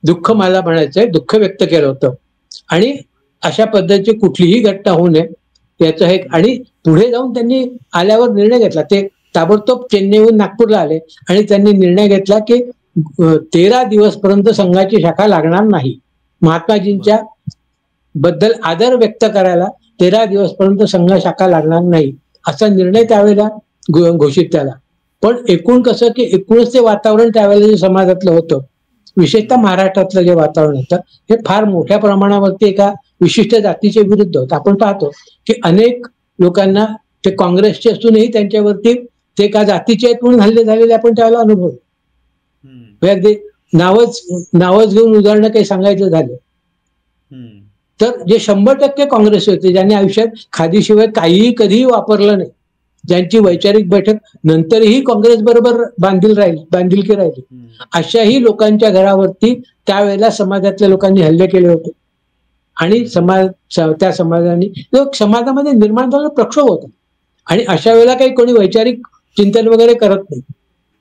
दुःख मला म्हणायचंय, दुःख व्यक्त केलं होतं आणि अशा पद्धतीची कुठलीही घटना होऊ नये याचं हे. आणि पुढे जाऊन त्यांनी आल्यावर निर्णय घेतला. ते ताबडतोब चेन्नईहून नागपूरला आले आणि त्यांनी निर्णय घेतला की 13 दिवसपर्यंत संघाची शाखा लागणार नाही. महात्माजींच्या बद्दल आदर व्यक्त करायला 13 दिवसपर्यंत संघ शाखा लागणार नाही असा निर्णय त्यावेळेला घोषित झाला. पण एकूण कसं की एकूणच ते वातावरण त्यावेळेला जे समाजातलं होतं विशेषतः महाराष्ट्रातलं जे वातावरण होतं हे फार मोठ्या प्रमाणावरती एका विशिष्ट जातीच्या विरुद्ध होतं. आपण पाहतो की अनेक लोकांना ते काँग्रेसचे असूनही त्यांच्यावरती ते एका जातीचे आहेत म्हणून हल्ले झालेले आपण त्यावेळेला अनुभव. अगदी नावच घेऊन उदाहरणं काही सांगायचं झालं तर जे 100% काँग्रेस होते, ज्यांनी आयुष्यात खादीशिवाय काहीही कधीही वापरलं नाही, ज्यांची वैचारिक बैठक नंतरही काँग्रेस बरोबर बांधिलकी राहिली, अशाही लोकांच्या घरावरती त्यावेळेला समाजातल्या लोकांनी हल्ले केले होते. आणि त्या समाजामध्ये निर्माण झालेला प्रक्षोभ होता. आणि अशा वेळेला काही कोणी वैचारिक चिंतन वगैरे करत नाही.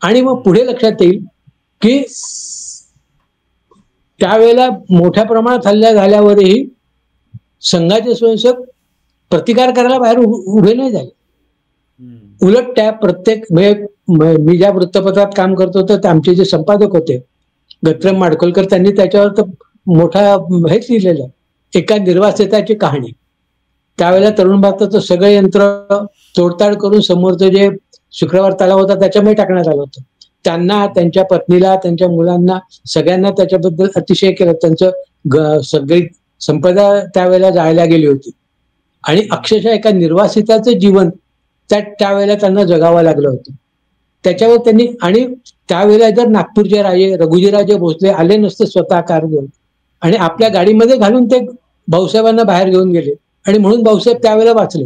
आणि मग पुढे लक्षात येईल की त्यावेळेला मोठ्या प्रमाणात हल्ला झाल्यावरही संघाचे स्वयंसेवक प्रतिकार करायला बाहेर उभे नाही झाले. उलट त्या प्रत्येक मी ज्या वृत्तपत्रात काम करतो तर आमचे जे संपादक होते गत्रम माडखोलकर, त्यांनी त्याच्यावर तर मोठा हेच लिहिलेलं आहे, एका निर्वासिताची कहाणी. त्यावेळेला तरुण भारताचं सगळं यंत्र तोडताड करून समोरचं जे शुक्रवार तलाव होता त्याच्यामध्ये टाकण्यात आलं होतं. त्यांना, त्यांच्या पत्नीला, त्यांच्या मुलांना सगळ्यांना त्याच्याबद्दल अतिशय केलं. त्यांचं सगळी संपदा त्यावेळेला जायला गेली होती. आणि अक्षरशः एका निर्वासिताचं जीवन त्यावेळेला त्यांना जगावं लागलं होतं. त्याच्यावर त्यांनी, आणि त्यावेळेला जर नागपूरचे राजे रघुजीराजे भोसले आले नसते स्वतः कार घेऊन आणि आपल्या गाडीमध्ये घालून ते भाऊसाहेबांना बाहेर घेऊन गेले आणि म्हणून भाऊसाहेब त्यावेळेला वाचले.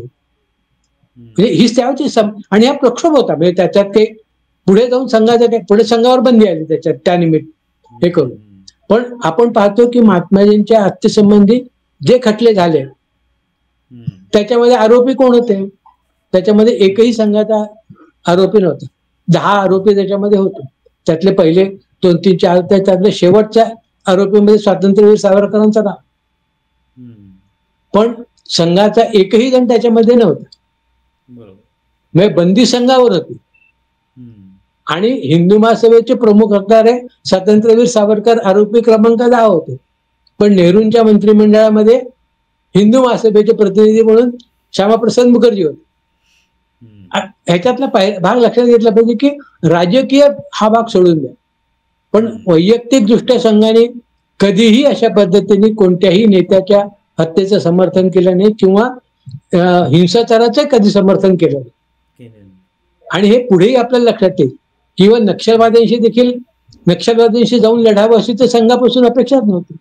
म्हणजे हीच त्यावेळेची आणि हा प्रक्षोभ होता. म्हणजे त्याच्यात ते पुढे जाऊन पुढे संघावर बंदी आली त्याच्यात त्यानिमित्त हे करून. पण आपण पाहतो की महात्माजींच्या हत्येसंबंधी जे खटले झाले त्याच्यामध्ये आरोपी कोण होते? त्याच्यामध्ये एकही संघाचा आरोपी नव्हता. 10 आरोपी त्याच्यामध्ये होते. त्यातले पहिले 2, 3, 4 त्यातले शेवटच्या आरोपीमध्ये स्वातंत्र्यवीर सावरकरांचा नाव. पण संघाचा एकही जण त्याच्यामध्ये नव्हता. म्हणजे बंदी संघावर होती. आणि हिंदू महासभेचे प्रमुख असणारे स्वातंत्र्यवीर सावरकर आरोपी क्रमांक 10 होते. पण नेहरूंच्या मंत्रिमंडळामध्ये हिंदू महासभेचे प्रतिनिधी म्हणून श्यामाप्रसाद मुखर्जी होते. ह्याच्यातला भाग लक्षात घेतला पाहिजे की राजकीय हा भाग सोडून द्या, पण वैयक्तिक दृष्ट्या संघाने कधीही अशा पद्धतीने कोणत्याही नेत्याच्या हत्येचं समर्थन केलं नाही किंवा हिंसाचाराचं कधी समर्थन केलं नाही. आणि हे पुढेही आपल्याला लक्षात येईल. किंवा नक्षलवाद्यांशी जाऊन लढावं अशी तर संघापासून अपेक्षाच नव्हती.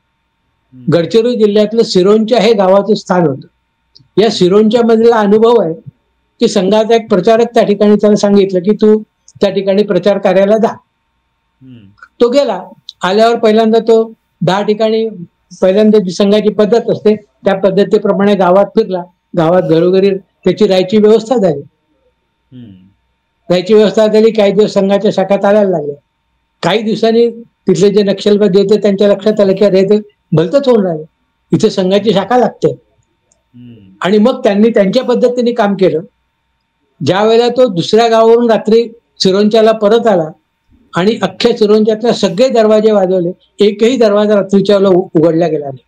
गडचिरोली जिल्ह्यातलं सिरोंचा हे गावाचं स्थान होतं. या सिरोंचा मधला अनुभव आहे की संघाचा एक प्रचारक त्या ठिकाणी त्याला सांगितलं की तू त्या ठिकाणी प्रचार कार्याला जा. तो गेला. आल्यावर पहिल्यांदा तो 10 ठिकाणी पहिल्यांदा जी संघाची पद्धत असते त्या पद्धतीप्रमाणे गावात फिरला. गावात घरोघरी त्याची राहायची व्यवस्था झाली. राहायची व्यवस्था झाली. काही दिवस संघाच्या शाखा चालायला लागल्या. काही दिवसांनी तिथले जे नक्षलवादी होते त्यांच्या लक्षात आलं की अरे ते भलतंच होऊन राहिलं, इथे संघाची शाखा लागते. आणि मग त्यांनी त्यांच्या पद्धतीने काम केलं. ज्या वेळेला तो दुसऱ्या गावावरून रात्री सिरोंचाला परत आला आणि अख्ख्या सिरोंचातले सगळे दरवाजे वाजवले, एकही दरवाजा रात्रीच्या वेळेला उघडला गेला नाही.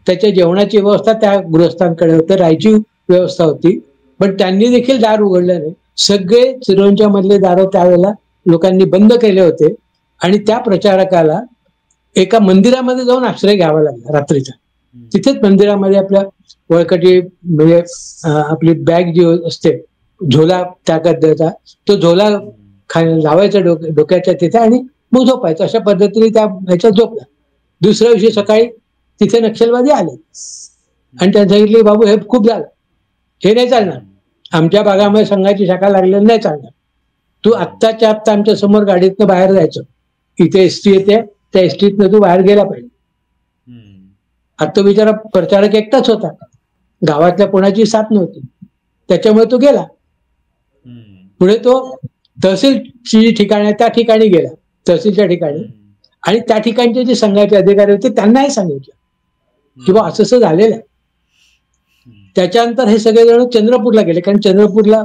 त्याच्या जेवणाची व्यवस्था त्या गृहस्थांकडे होती, राहायची व्यवस्था होती, पण त्यांनी देखील दार उघडलं नाही. सगळे सिरोंचा मधले दार त्यावेळेला लोकांनी बंद केले होते. आणि त्या प्रचारकाला एका मंदिरामध्ये जाऊन आश्रय घ्यावा लागला रात्रीचा. तिथेच मंदिरामध्ये आपल्या वळकटी म्हणजे आपली बॅग जी असते, झोला त्या द्यायचा, तो झोला लावायचा डोक्याच्या तिथे आणि मग झोपायचं. अशा पद्धतीने त्या ह्याच्यात झोपला. दुसऱ्या दिवशी सकाळी तिथे नक्षलवादी आले आणि त्यांनी सांगितले बाबू हे खूप झालं, हे नाही चालणार, आमच्या भागामध्ये संघाची शाखा लागलेली नाही चालणार, तू आत्ताच्या आत्ता आमच्या समोर गाडीतनं बाहेर जायचं, इथे एसटी येते त्या एसटीतनं तू बाहेर गेला पाहिजे. आता तो बिचारा प्रचारक एकटाच होता, गावातल्या कोणाची साथ नव्हती, त्याच्यामुळे तो गेला. पुढे तो तहसीलची ठिकाणी त्या ठिकाणी गेला, तहसीलच्या ठिकाणी, आणि त्या ठिकाणचे जे संघाचे अधिकारी होते त्यांनाही सांगितलं की बा असं झालेलं आहे. त्याच्यानंतर हे सगळेजण चंद्रपूरला गेले, कारण चंद्रपूरला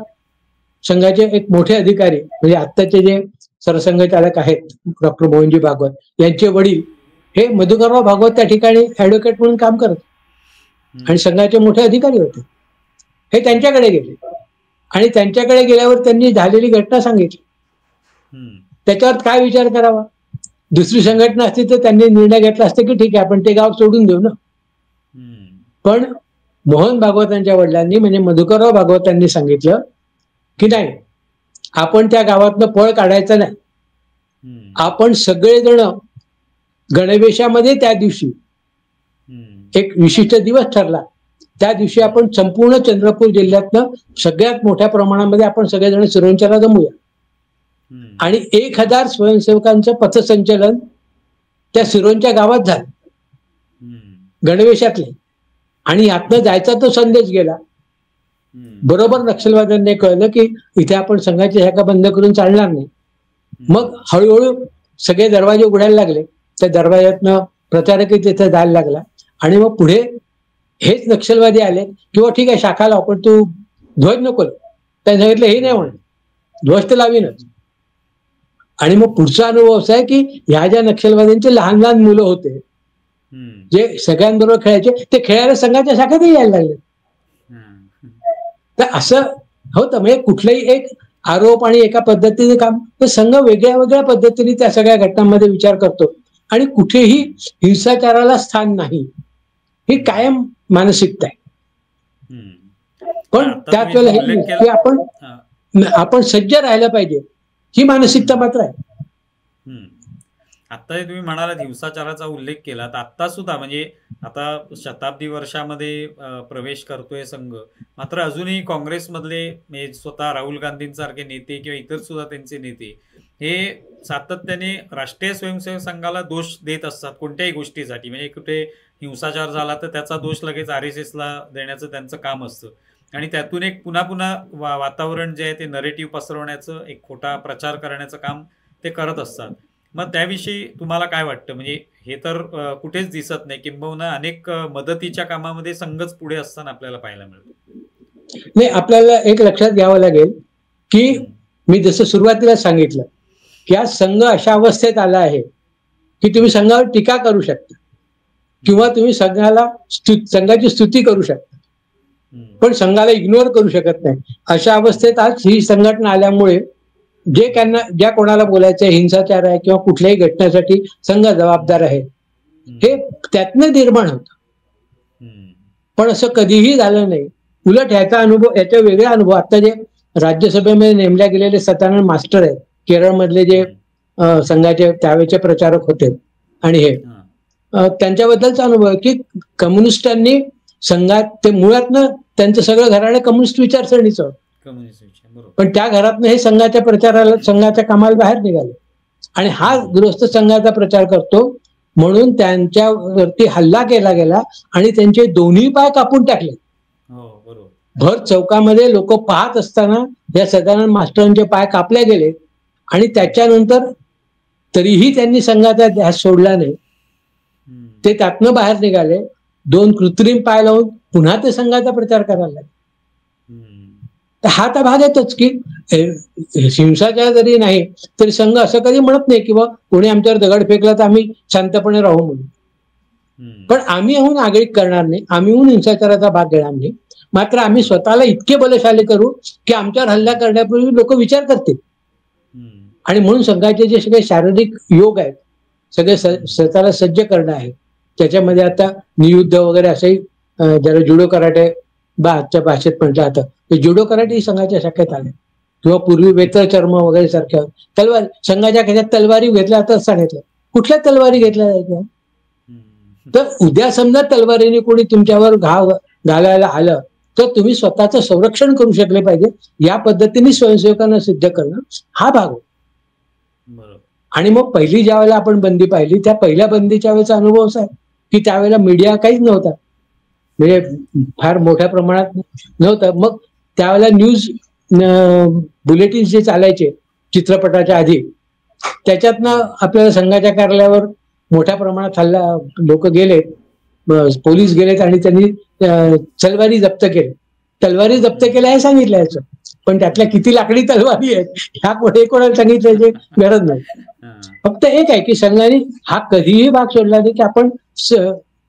संघाचे एक मोठे अधिकारी म्हणजे आत्ताचे जे सरसंघचालक आहेत डॉक्टर मोहनजी भागवत, यांचे वडील हे मधुकरराव भागवत त्या ठिकाणी ऍडव्होकेट म्हणून काम करत आणि संघाचे मोठे अधिकारी होते. हे त्यांच्याकडे गेले आणि त्यांच्याकडे गेल्यावर त्यांनी झालेली घटना सांगितली. त्याच्यावर काय विचार करावा, दुसरी संघटना असती तर त्यांनी निर्णय घेतला असता की ठीक आहे आपण ते गाव सोडून देऊ ना. पण मोहन भागवतांच्या वडिलांनी म्हणजे मधुकरराव भागवतांनी सांगितलं की नाही, आपण त्या गावातनं पळ काढायचं नाही. आपण सगळेजण गणवेशामध्ये त्या दिवशी एक विशिष्ट दिवस ठरला, त्या दिवशी आपण संपूर्ण चंद्रपूर जिल्ह्यातनं सगळ्यात मोठ्या प्रमाणामध्ये आपण सगळेजण सिरोंचाला जमूया आणि 1000 स्वयंसेवकांचं पथसंचलन त्या सिरोंचा गावात झालं गणवेशातले. आणि यातनं जायचा तो संदेश गेला. बरोबर नक्षलवाद्यांनी कळलं की इथे आपण संघाची शाखा बंद करून चालणार नाही. मग हळूहळू सगळे दरवाजे उघडायला लागले. त्या दरवाज्यातनं प्रचारकही तिथे जायला लागला आणि मग पुढे हेच नक्षलवादी आले किंवा ठीक आहे शाखा लाव पण तू ध्वज नको. त्यांनी सांगितलं हे नाही म्हणत, ध्वज तर लावीनच. आणि मग पुढचा अनुभव असा आहे की ह्या ज्या नक्षलवाद्यांचे लहान लहान मुलं होते जे सगळ्यांबरोबर खेळायचे, ते खेळायला संघाच्या शाखेतही यायला लागले. तर असं होतं. म्हणजे कुठलंही एक आरोप आणि एका पद्धतीने काम, तर संघ वेगळ्या वेगळ्या पद्धतीने त्या सगळ्या घटनांमध्ये विचार करतो आणि कुठेही हिंसाचाराला स्थान नाही, ही कायम मानसिकता आहे. पण त्याच वेळेला हे की आपण सज्ज राहायला पाहिजे, ही मानसिकता मात्र आहे. आता तुम्ही म्हणालात हिंसाचाराचा उल्लेख केला, तर आता सुद्धा म्हणजे आता शताब्दी वर्षामध्ये प्रवेश करतोय संघ, मात्र अजूनही काँग्रेसमधले म्हणजे स्वतः राहुल गांधींसारखे नेते किंवा इतर सुद्धा त्यांचे नेते हे सातत्याने राष्ट्रीय स्वयंसेवक संघाला दोष देत असतात कोणत्याही गोष्टीसाठी. म्हणजे कुठे हिंसाचार झाला तर त्याचा दोष लगेच RSS ला देण्याचं त्यांचं काम असतं आणि त्यातून एक पुन्हा पुन्हा वातावरण जे आहे ते नरेटिव्ह पसरवण्याचं, एक खोटा प्रचार करण्याचं काम ते करत असतात. मग त्याविषयी तुम्हाला काय वाटतं? म्हणजे हे तर कुठेच दिसत नाही, किंबहुना अनेक मदतीच्या कामामध्ये संघच पुढे असताना आपल्याला पाहायला मिळतो. नाही, आपल्याला एक लक्षात घ्यावं लागेल की मी जसं सुरुवातीला सांगितलं की आज संघ अशा अवस्थेत आला आहे की तुम्ही संघावर टीका करू शकता किंवा तुम्ही संघाची स्तुती करू शकता, पण संघाला इग्नोर करू शकत नाही. अशा अवस्थेत आज ही संघटना आल्यामुळे ज्या कोणाला बोलायचं हिंसाचार आहे किंवा कुठल्याही घटनेसाठी संघ जबाबदार आहे हे त्यातनं निर्माण होतं. पण असं कधीही झालं नाही. उलट याचा वेगळा अनुभव आता जे राज्यसभेमध्ये नेमल्या गेलेले सत्यानंद मास्टर आहेत, केरळमधले जे संघाचे त्यावेळेचे प्रचारक होते, आणि हे त्यांच्याबद्दलचा अनुभव आहे की कम्युनिस्टांनी संघात ते मुळातनं त्यांचं सगळं घराणं कम्युनिस्ट विचारसरणीचं, पण त्या घरातनं हे संघाच्या कामाला बाहेर निघाले आणि हा गृहस्थ संघाचा प्रचार करतो म्हणून त्यांच्यावरती हल्ला केला गेला आणि त्यांचे दोन्ही पाय कापून टाकले. भर चौकामध्ये लोक पाहत असताना या सदानंद मास्टरांचे पाय कापले गेले आणि त्याच्यानंतर तरीही त्यांनी संघाचा ध्यास सोडला नाही. ते त्यातनं बाहेर निघाले, 2 कृत्रिम पाय लावून पुन्हा ते संघाचा प्रचार करायला लागले. तर हा तर भाग येतोच की हिंसाचार जरी नाही तरी संघ असं कधी म्हणत नाही की कोणी आमच्यावर दगड फेकला तर आम्ही शांतपणे राहू म्हणून. पण आम्ही होऊन आगळीक करणार नाही, आम्ही होऊन हिंसाचाराचा भाग घेणार नाही. मात्र आम्ही स्वतःला इतके बलशाली करू की आमच्यावर हल्ला करण्यापूर्वी लोक विचार करतील. आणि म्हणून संघाचे जे सगळे शारीरिक योग आहेत, सगळे स्वतःला सज्ज करणं आहे, त्याच्यामध्ये आता नियुद्ध वगैरे असेही ज्याला जुडो कराटे आजच्या भाषेत म्हटलं जातं, ते जुडो कराटे ही संघाच्या शाखेत आले. किंवा पूर्वी वेतर चर्म वगैरे सारख्या तलवार संघाच्या खेळात तलवारी घेतल्या तर सांगितलं कुठल्या तलवारी घेतल्या जायच्या. तर उद्या समजा तलवारीने कोणी तुमच्यावर घाव घालायला आलं तर तुम्ही स्वतःचं संरक्षण करू शकले पाहिजे. या पद्धतीने स्वयंसेवकांना सिद्ध करणं हा भाग होता. आणि मग पहिली ज्या वेळेला आपण बंदी पाहिली त्या पहिल्या बंदीच्या वेळेचा अनुभव असा आहे की त्यावेळेला मीडिया काहीच नव्हता, म्हणजे फार मोठ्या प्रमाणात नव्हतं. मग त्यावेळेला न्यूज बुलेटिन जे चालायचे चित्रपटाच्या आधी, त्याच्यातनं आपल्याला संघाच्या कार्यालयावर मोठ्या प्रमाणात हल्ला, लोक गेले, पोलीस गेलेत आणि त्यांनी तलवारी जप्त केल्या. तलवारी जप्त केल्या हे सांगितलं याचं, पण त्यातल्या किती लाकडी तलवारी आहेत ह्या कोणाला सांगितल्याची गरज नाही. फक्त एक आहे की संघाने हा कधीही भाग सोडला नाही की आपण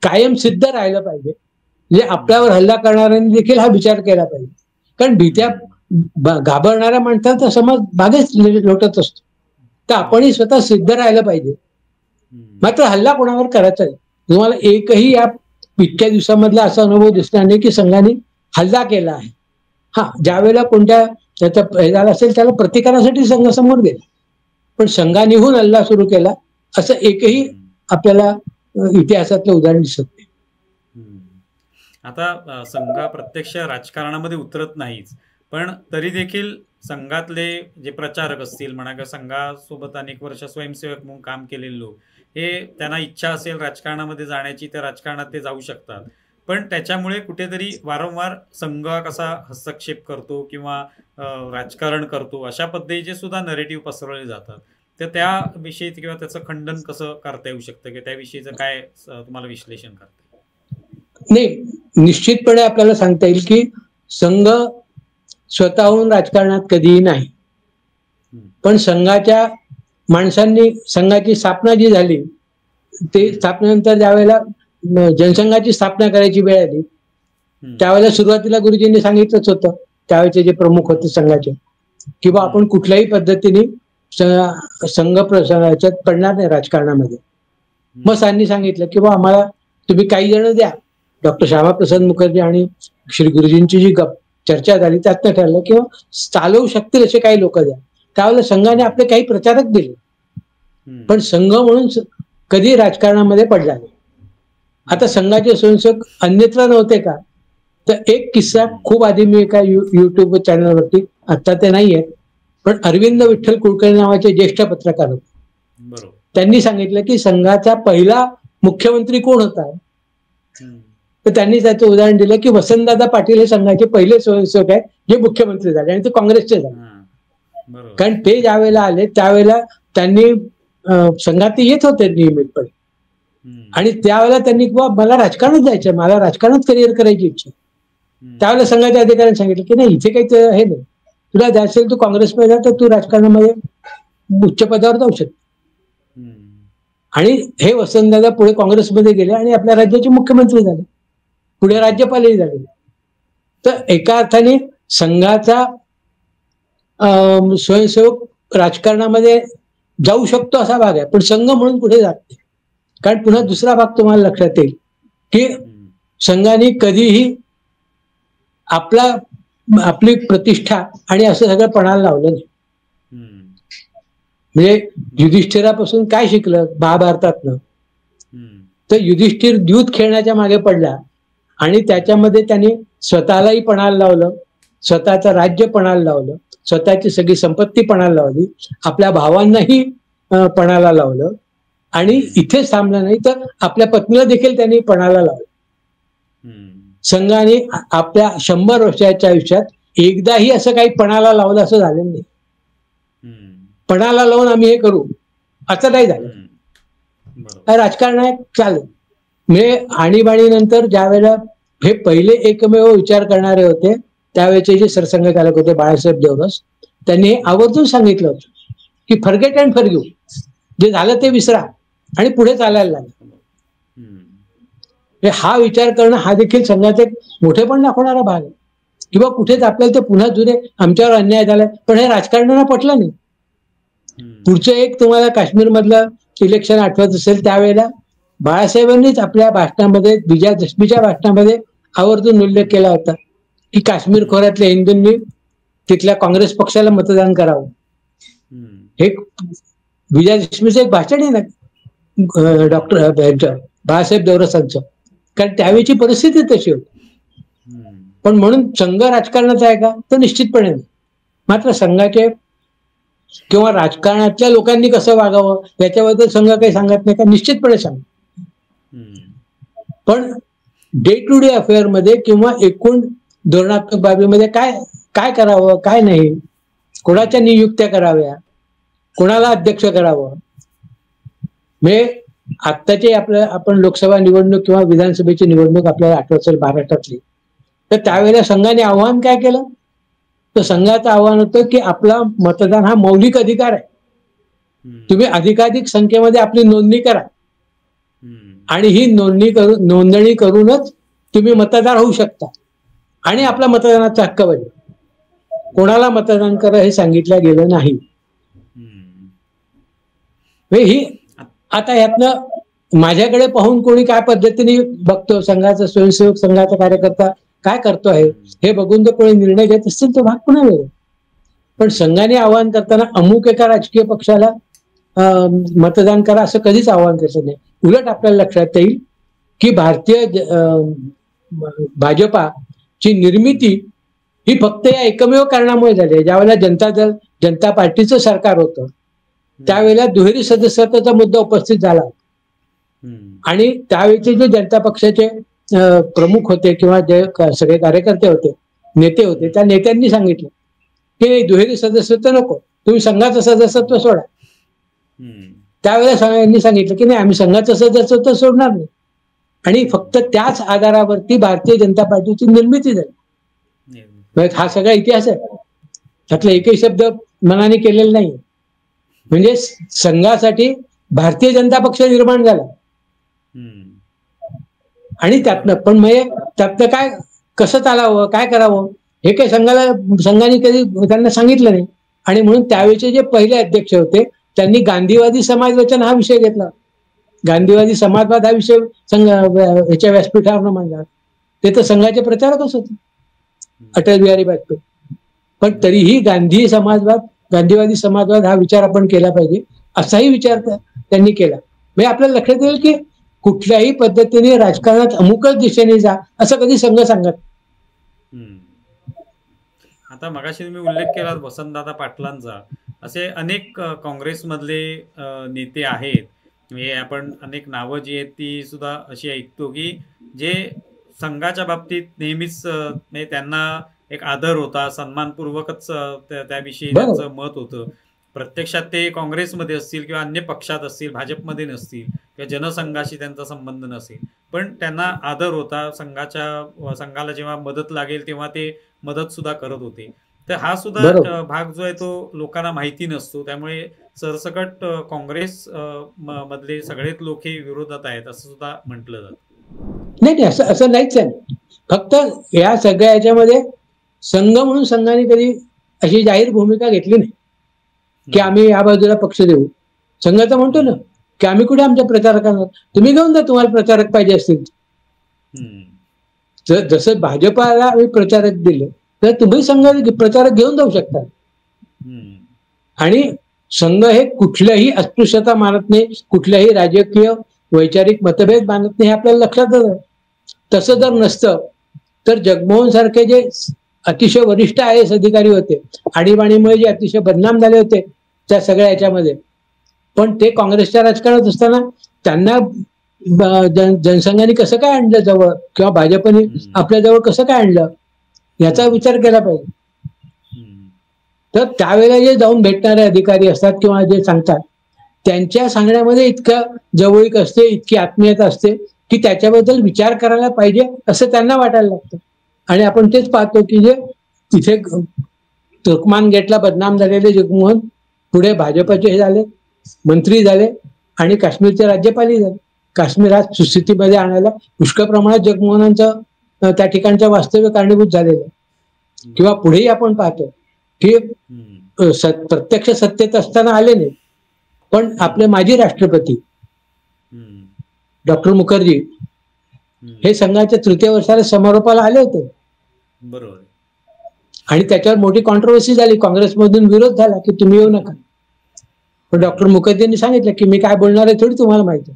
कायम सिद्ध राहिलं पाहिजे. म्हणजे आपल्यावर हल्ला करणाऱ्यांनी देखील हा विचार केला पाहिजे, कारण भीत्या घाबरणाऱ्या माणसाचा समाज मागेच लोटत असतो. तर आपणही स्वतः सिद्ध राहिलं पाहिजे मात्र हल्ला कोणावर करायचा नाही. तुम्हाला एकही या इतक्या दिवसामधला असा अनुभव दिसणार नाही की संघाने हल्ला केला आहे. हा, ज्या वेळेला कोणत्या त्याचा हे झाला असेल त्याला प्रतिकारासाठी संघ समोर गेला, पण संघानेहून हल्ला सुरू केला असं एकही आपल्याला इतिहासातलं उदाहरण दिसत नाही. आता संघ प्रत्यक्ष राजकारणामध्ये उतरत नाहीच, पण तरी देखील संघातले जे प्रचारक असतील म्हणा किंवा संघासोबत अनेक वर्ष स्वयंसेवक म्हणून काम केलेले लोक, हे त्यांना इच्छा असेल राजकारणामध्ये जाण्याची तर राजकारणात ते जाऊ शकतात. पण त्याच्यामुळे कुठेतरी वारंवार संघ कसा हस्तक्षेप करतो किंवा राजकारण करतो अशा पद्धतीचे सुद्धा नरेटिव्ह पसरवले जातात. तर त्याविषयी किंवा त्याचं खंडन कसं करता येऊ शकतं किंवा त्याविषयीचं काय तुम्हाला विश्लेषण करता येईल? नाही, निश्चितपणे आपल्याला सांगता येईल की संघ स्वतःहून राजकारणात कधीही नाही, पण संघाच्या माणसांनी संघाची स्थापना जी झाली ते स्थापनेनंतर ज्यावेळेला जनसंघाची स्थापना करायची वेळ आली त्यावेळेला सुरुवातीला गुरुजींनी सांगितलंच होतं, त्यावेळेचे जे प्रमुख होते संघाचे, की बा आपण कुठल्याही पद्धतीने संघ याच्यात पडणार नाही राजकारणामध्ये. मग त्यांनी सांगितलं की बा आम्हाला तुम्ही काही जण द्या. डॉक्टर श्यामाप्रसाद मुखर्जी आणि श्री गुरुजींची जी चर्चा झाली त्यातनं ठरलं किंवा चालवू शकतील असे काही लोक द्या. त्यावेळेला संघाने आपले काही प्रचारक दिले, पण संघ म्हणून कधी राजकारणामध्ये पडला नाही. आता संघाचे स्वयंसेवक अन्यत्र नव्हते का? तर एक किस्सा खूप आधी मी एका युट्यूब चॅनलवरती, आता ते नाही आहेत, पण अरविंद विठ्ठल कुलकर्णी नावाचे ज्येष्ठ पत्रकार होते. त्यांनी सांगितलं की संघाचा पहिला मुख्यमंत्री कोण होता, तर त्यांनी त्याचं उदाहरण दिलं की वसंतदादा पाटील हे संघाचे पहिले स्वयंसेवक आहेत जे मुख्यमंत्री झाले आणि ते काँग्रेसचे झाले. कारण ते ज्या वेळेला आले त्यावेळेला त्यांनी संघात येत होते नियमितपणे, आणि त्यावेळेला त्यांनी मला राजकारणात जायचं, मला राजकारणात करिअर करायची इच्छा. त्यावेळेला संघाच्या अधिकाऱ्यांनी सांगितलं की नाही, इथे काही हे नाही, तुला जायचं असेल तू काँग्रेसमध्ये जा, तर तू राजकारणामध्ये उच्च पदावर जाऊ शकतो. आणि हे वसंतदादा पुढे काँग्रेसमध्ये गेले आणि आपल्या राज्याचे मुख्यमंत्री झाले, पुढे राज्यपालही झाले. तर एका अर्थाने संघाचा स्वयंसेवक राजकारणामध्ये जाऊ शकतो असा भाग आहे, पण संघ म्हणून कुठे जात नाही. कारण पुन्हा दुसरा भाग तुम्हाला लक्षात येईल की संघाने कधीही आपली प्रतिष्ठा आणि असं सगळं पणाला लावलं नाही. म्हणजे युधिष्ठिरापासून काय शिकलं महाभारतातनं, तर युधिष्ठिर द्यूत खेळण्याच्या मागे पडला आणि त्याच्यामध्ये त्यांनी स्वतःलाही पणाला लावलं, स्वतःचं राज्य पणाला लावलं, स्वतःची सगळी संपत्ती पणाला लावली, आपल्या भावांनाही पणाला लावलं, आणि इथेच थांबलं नाही तर आपल्या पत्नीला देखील त्यांनी पणाला लावलं. संघाने आपल्या 100 वर्षाच्या आयुष्यात एकदाही असं काही पणाला लावलं असं झालं नाही. पणाला लावून आम्ही हे करू असं नाही झालं. राजकारण आहे चालेल. म्हणजे आणीबाणी नंतर ज्या वेळेला हे पहिले एकमेव विचार करणारे होते त्यावेळेचे जे सरसंघचालक होते बाळासाहेब देवरस, त्यांनी आवर्जून सांगितलं होतं की फॉरगेट अँड फॉरगिव्ह, जे झालं ते विसरा आणि पुढे चालायला लागेल. हा विचार करणं हा देखील संघाचा एक मोठेपण दाखवणारा भाग आहे. किंवा कुठेच आपल्याला ते पुन्हा जुने आमच्यावर अन्याय झालाय, पण हे राजकारणाला पटलं नाही. पुढचं एक तुम्हाला काश्मीर मधलं इलेक्शन आठवत असेल, त्यावेळेला बाळासाहेबांनीच आपल्या भाषणामध्ये, विजयादशमीच्या भाषणामध्ये आवर्जून उल्लेख केला होता की काश्मीर खोऱ्यातल्या हिंदूंनी तिथल्या काँग्रेस पक्षाला मतदान करावं. हे विजयादशमीचं एक भाषण आहे ना डॉक्टर बाळासाहेब देवरसांचं, कारण त्यावेळीची परिस्थिती तशी होती. पण म्हणून संघ राजकारणाचा आहे का, तर निश्चितपणे नाही. मात्र संघाचे किंवा राजकारणातल्या लोकांनी कसं वागावं याच्याबद्दल संघ काही सांगत नाही का, निश्चितपणे सांग. पण डे टू डे अफेअर मध्ये किंवा एकूण धोरणात्मक बाबीमध्ये काय काय करावं, काय नाही, कोणाच्या नियुक्त्या कराव्या, कोणाला अध्यक्ष करावं, म्हणजे आत्ताची आपण लोकसभा निवडणूक किंवा विधानसभेची निवडणूक आपल्याला आठवत असेल महाराष्ट्रातली, तर त्यावेळेला संघाने आव्हान काय केलं, तर संघाचं आव्हान होतं की आपला मतदान हा मौलिक अधिकार आहे, तुम्ही अधिकाधिक संख्येमध्ये आपली नोंदणी करा आणि ही नोंदणी करूनच तुम्ही मतदार होऊ शकता आणि आपला मतदानाचा हक्क बजेल. कोणाला मतदान करा हे सांगितलं गेलं नाही. ही आता ह्यातनं माझ्याकडे पाहून कोणी काय पद्धतीने बघतो, संघाचा स्वयंसेवक संघाचा कार्यकर्ता काय करतो आहे हे बघून जर कोणी निर्णय घेत असतील तो भाग पुन्हा वेगळा. पण संघाने आवाहन करताना अमुक एका राजकीय पक्षाला मतदान करा असं कधीच आवाहन करायचं नाही. उलट आपल्याला लक्षात येईल की भाजपाची निर्मिती ही फक्त या एकमेव कारणामुळे झाली आहे. ज्यावेळेला जनता पार्टीचं सरकार होतं त्यावेळेला दुहेरी सदस्यत्वाचा मुद्दा उपस्थित झाला आणि त्यावेळेचे जे जनता पक्षाचे प्रमुख होते किंवा जे सगळे कार्यकर्ते होते, नेते होते, त्या नेत्यांनी सांगितलं की दुहेरी सदस्यत्व नको, तुम्ही संघाचं सदस्यत्व सोडा. त्यावेळेला यांनी सांगितलं की नाही, आम्ही संघाचं सदस्यत्व सोडणार नाही. आणि फक्त त्याच आधारावरती भारतीय जनता पार्टीची निर्मिती झाली. हा सगळा इतिहास आहे, त्यातला एकही शब्द मनाने केलेला नाही. म्हणजे संघासाठी भारतीय जनता पक्ष निर्माण झाला आणि त्यातनं पण मग त्यातनं काय कसं चालावं, काय करावं हे काही संघाने कधी त्यांना सांगितलं नाही. आणि म्हणून त्यावेळेचे जे पहिले अध्यक्ष होते त्यांनी गांधीवादी समाजवचन हा विषय घेतला. गांधीवादी समाजवाद हा विषय याच्या व्यासपीठावर मांडला. ते तर संघाचे प्रचारकच होते, अटल बिहारी वाजपेयी. पण तरीही गांधीवादी समाजवाद हा विचार आपण केला पाहिजे असाही विचार त्यांनी केला. म्हणजे आपल्याला लक्षात येईल की कुठल्याही पद्धतीने राजकारणात अमुकच दिशेने जा असं कधी संघ सांगत. आता मगाशी तुम्ही उल्लेख केला वसंतदादा पाटलांचा, असे अनेक काँग्रेसमधले नेते आहेत. म्हणजे आपण अनेक नावं जी आहेत ती सुद्धा अशी ऐकतो की जे संघाच्या बाबतीत नेहमीच म्हणजे त्यांना एक आदर होता, सन्मानपूर्वकच त्याविषयी त्यांचं मत होतं. प्रत्यक्षात ते काँग्रेसमध्ये असतील किंवा अन्य पक्षात असतील, भाजपमध्ये नसतील किंवा जनसंघाशी त्यांचा संबंध नसेल, पण त्यांना आदर होता. संघाला जेव्हा मदत लागेल तेव्हा ते मदत सुद्धा करत होते. तर हा सुद्धा भाग जो आहे तो लोकांना माहिती नसतो. त्यामुळे सरसकट काँग्रेस मधले सगळेच लोक हे विरोधात आहेत असं सुद्धा म्हटलं जातं. नाही, असं नाहीच आहे. फक्त या सगळ्या याच्यामध्ये संघ म्हणून संघाने कधी अशी जाहीर भूमिका घेतली नाही की आम्ही या बाजूला पक्ष देऊ. संघ तर म्हणतो ना की आम्ही कुठे आमच्या प्रचारकांना, तुम्ही घेऊन जा तुम्हाला प्रचारक पाहिजे असतील. जसं भाजपाला आम्ही प्रचारक दिले तर तुम्ही संघ प्रचारक घेऊन जाऊ शकता. आणि संघ हे कुठल्याही अस्पृश्यता मानत नाही, कुठल्याही राजकीय वैचारिक मतभेद मानत नाही, हे आपल्याला लक्षात आलं. तसं जर नसतं तर जगमोहन सारखे जे अतिशय वरिष्ठ आय एस अधिकारी होते, आणीबाणीमुळे जे अतिशय बदनाम झाले होते त्या सगळ्या याच्यामध्ये, पण ते काँग्रेसच्या राजकारणात असताना त्यांना जनसंघाने कसं काय आणलं जवळ किंवा भाजपने आपल्या जवळ कसं काय आणलं याचा विचार केला पाहिजे. तर त्यावेळेला जे जाऊन भेटणारे अधिकारी असतात किंवा जे सांगतात त्यांच्या सांगण्यामध्ये इतकं जवळीक असते, इतकी आत्मीयता असते की त्याच्याबद्दल विचार करायला पाहिजे असं त्यांना वाटायला लागतं. आणि आपण तेच पाहतो की जे तिथे तुर्कमान गेटला बदनाम झालेले जगमोहन पुढे भाजपचे हे झाले, मंत्री झाले आणि काश्मीरचे राज्यपालही झाले. काश्मीर आज सुस्थितीमध्ये आणायला पुष्कळ प्रमाणात जगमोहनांचं त्या ठिकाणचं वास्तव्य कारणीभूत झालेलं आहे. किंवा पुढेही आपण पाहतो की प्रत्यक्ष सत्तेत असताना आले नाही, पण आपले माजी राष्ट्रपती डॉक्टर मुखर्जी हे संघाच्या तृतीय वर्षाला समारोपाला आले होते. बरोबर. आणि त्याच्यावर मोठी कॉन्ट्रोवर्सी झाली, काँग्रेसमधून विरोध झाला की तुम्ही येऊ नका. पण डॉक्टर मुखर्जींनी सांगितलं की मी काय बोलणार आहे थोडी तुम्हाला माहिती.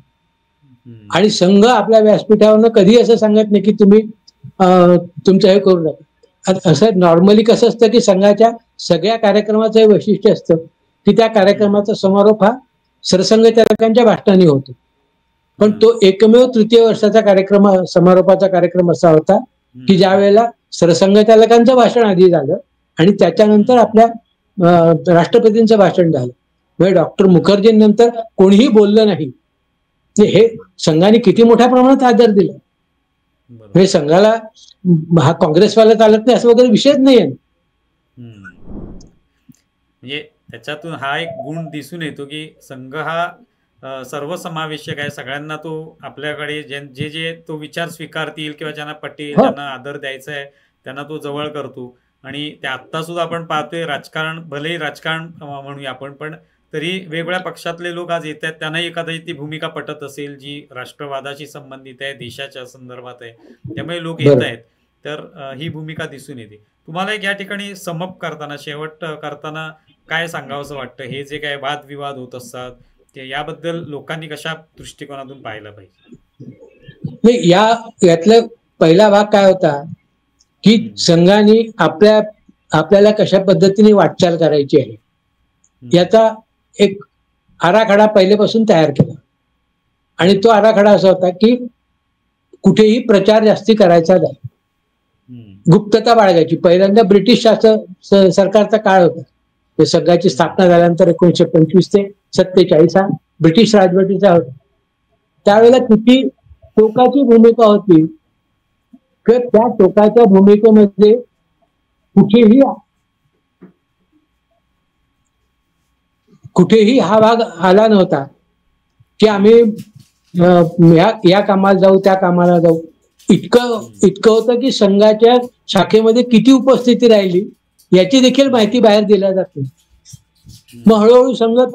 आणि संघ आपल्या व्यासपीठावरनं कधी असं सांगत नाही की तुम्ही तुमचं हे करू नका. असं नॉर्मली कसं असतं की संघाच्या सगळ्या कार्यक्रमाचं हे वैशिष्ट्य असतं की त्या कार्यक्रमाचा समारोप हा सरसंघचालकांच्या भाषणाने होतो. पण तो एकमेव तृतीय वर्षाचा कार्यक्रम, समारोपाचा कार्यक्रम असा होता की ज्या वेळेला सरसंघचालकांचं भाषण आधी झालं आणि त्याच्यानंतर आपल्या राष्ट्रपतींचं भाषण झालं. म्हणजे डॉक्टर मुखर्जींनंतर कोणीही बोललं नाही. हे संघाने किती मोठ्या प्रमाणात आदर दिला. म्हणजे संघाला हा काँग्रेसवाला चालत नाही असं वगैरे विषयच नाही आहे. म्हणजे त्याच्यातून हा एक गुण दिसून येतो की संघ हा सर्वसमावेशक आहे. सगळ्यांना तो आपल्याकडे जे जे तो विचार स्वीकारतील किंवा ज्यांना पटेल, ज्यांना आदर द्यायचा आहे त्यांना तो जवळ करतो. आणि ते आत्ता सुद्धा आपण पाहतोय राजकारण, भलेही राजकारण म्हणूया आपण, पण तरी वेगवेगळ्या पक्षातले लोक आज येत आहेत, त्यांनाही एखादी ती भूमिका पटत असेल जी राष्ट्रवादाशी संबंधित आहे, देशाच्या संदर्भात आहे, त्यामुळे लोक येत आहेत. तर ही भूमिका दिसून येते. तुम्हाला एक या ठिकाणी समअप करताना, शेवट करताना काय सांगावंसं वाटतं? हे जे काय वादविवाद होत असतात ते याबद्दल लोकांनी कशा दृष्टिकोनातून पाहिलं पाहिजे? नाही, यातलं पहिला भाग काय होता की संघाने आपल्याला कशा पद्धतीने वाटचाल करायची आहे याचा एक आराखडा पहिलेपासून तयार केला. आणि तो आराखडा असा होता की कुठेही प्रचार जास्ती करायचा नाही, गुप्तता बाळगायची. पहिल्यांदा ब्रिटिश सरकारचा काळ होता, संघाची स्थापना झाल्यानंतर 1925 ते 47 हा ब्रिटिश राजवटीचा होता. त्यावेळेला किती टोकाची भूमिका होती, त्या टोकाच्या भूमिकेमध्ये कुठेही हा भाग आला नव्हता की आम्ही या कामाला जाऊ, त्या कामाला जाऊ. इतकं होतं की संघाच्या शाखेमध्ये किती उपस्थिती राहिली याची देखील माहिती बाहेर दिल्या जाते. मग हळूहळू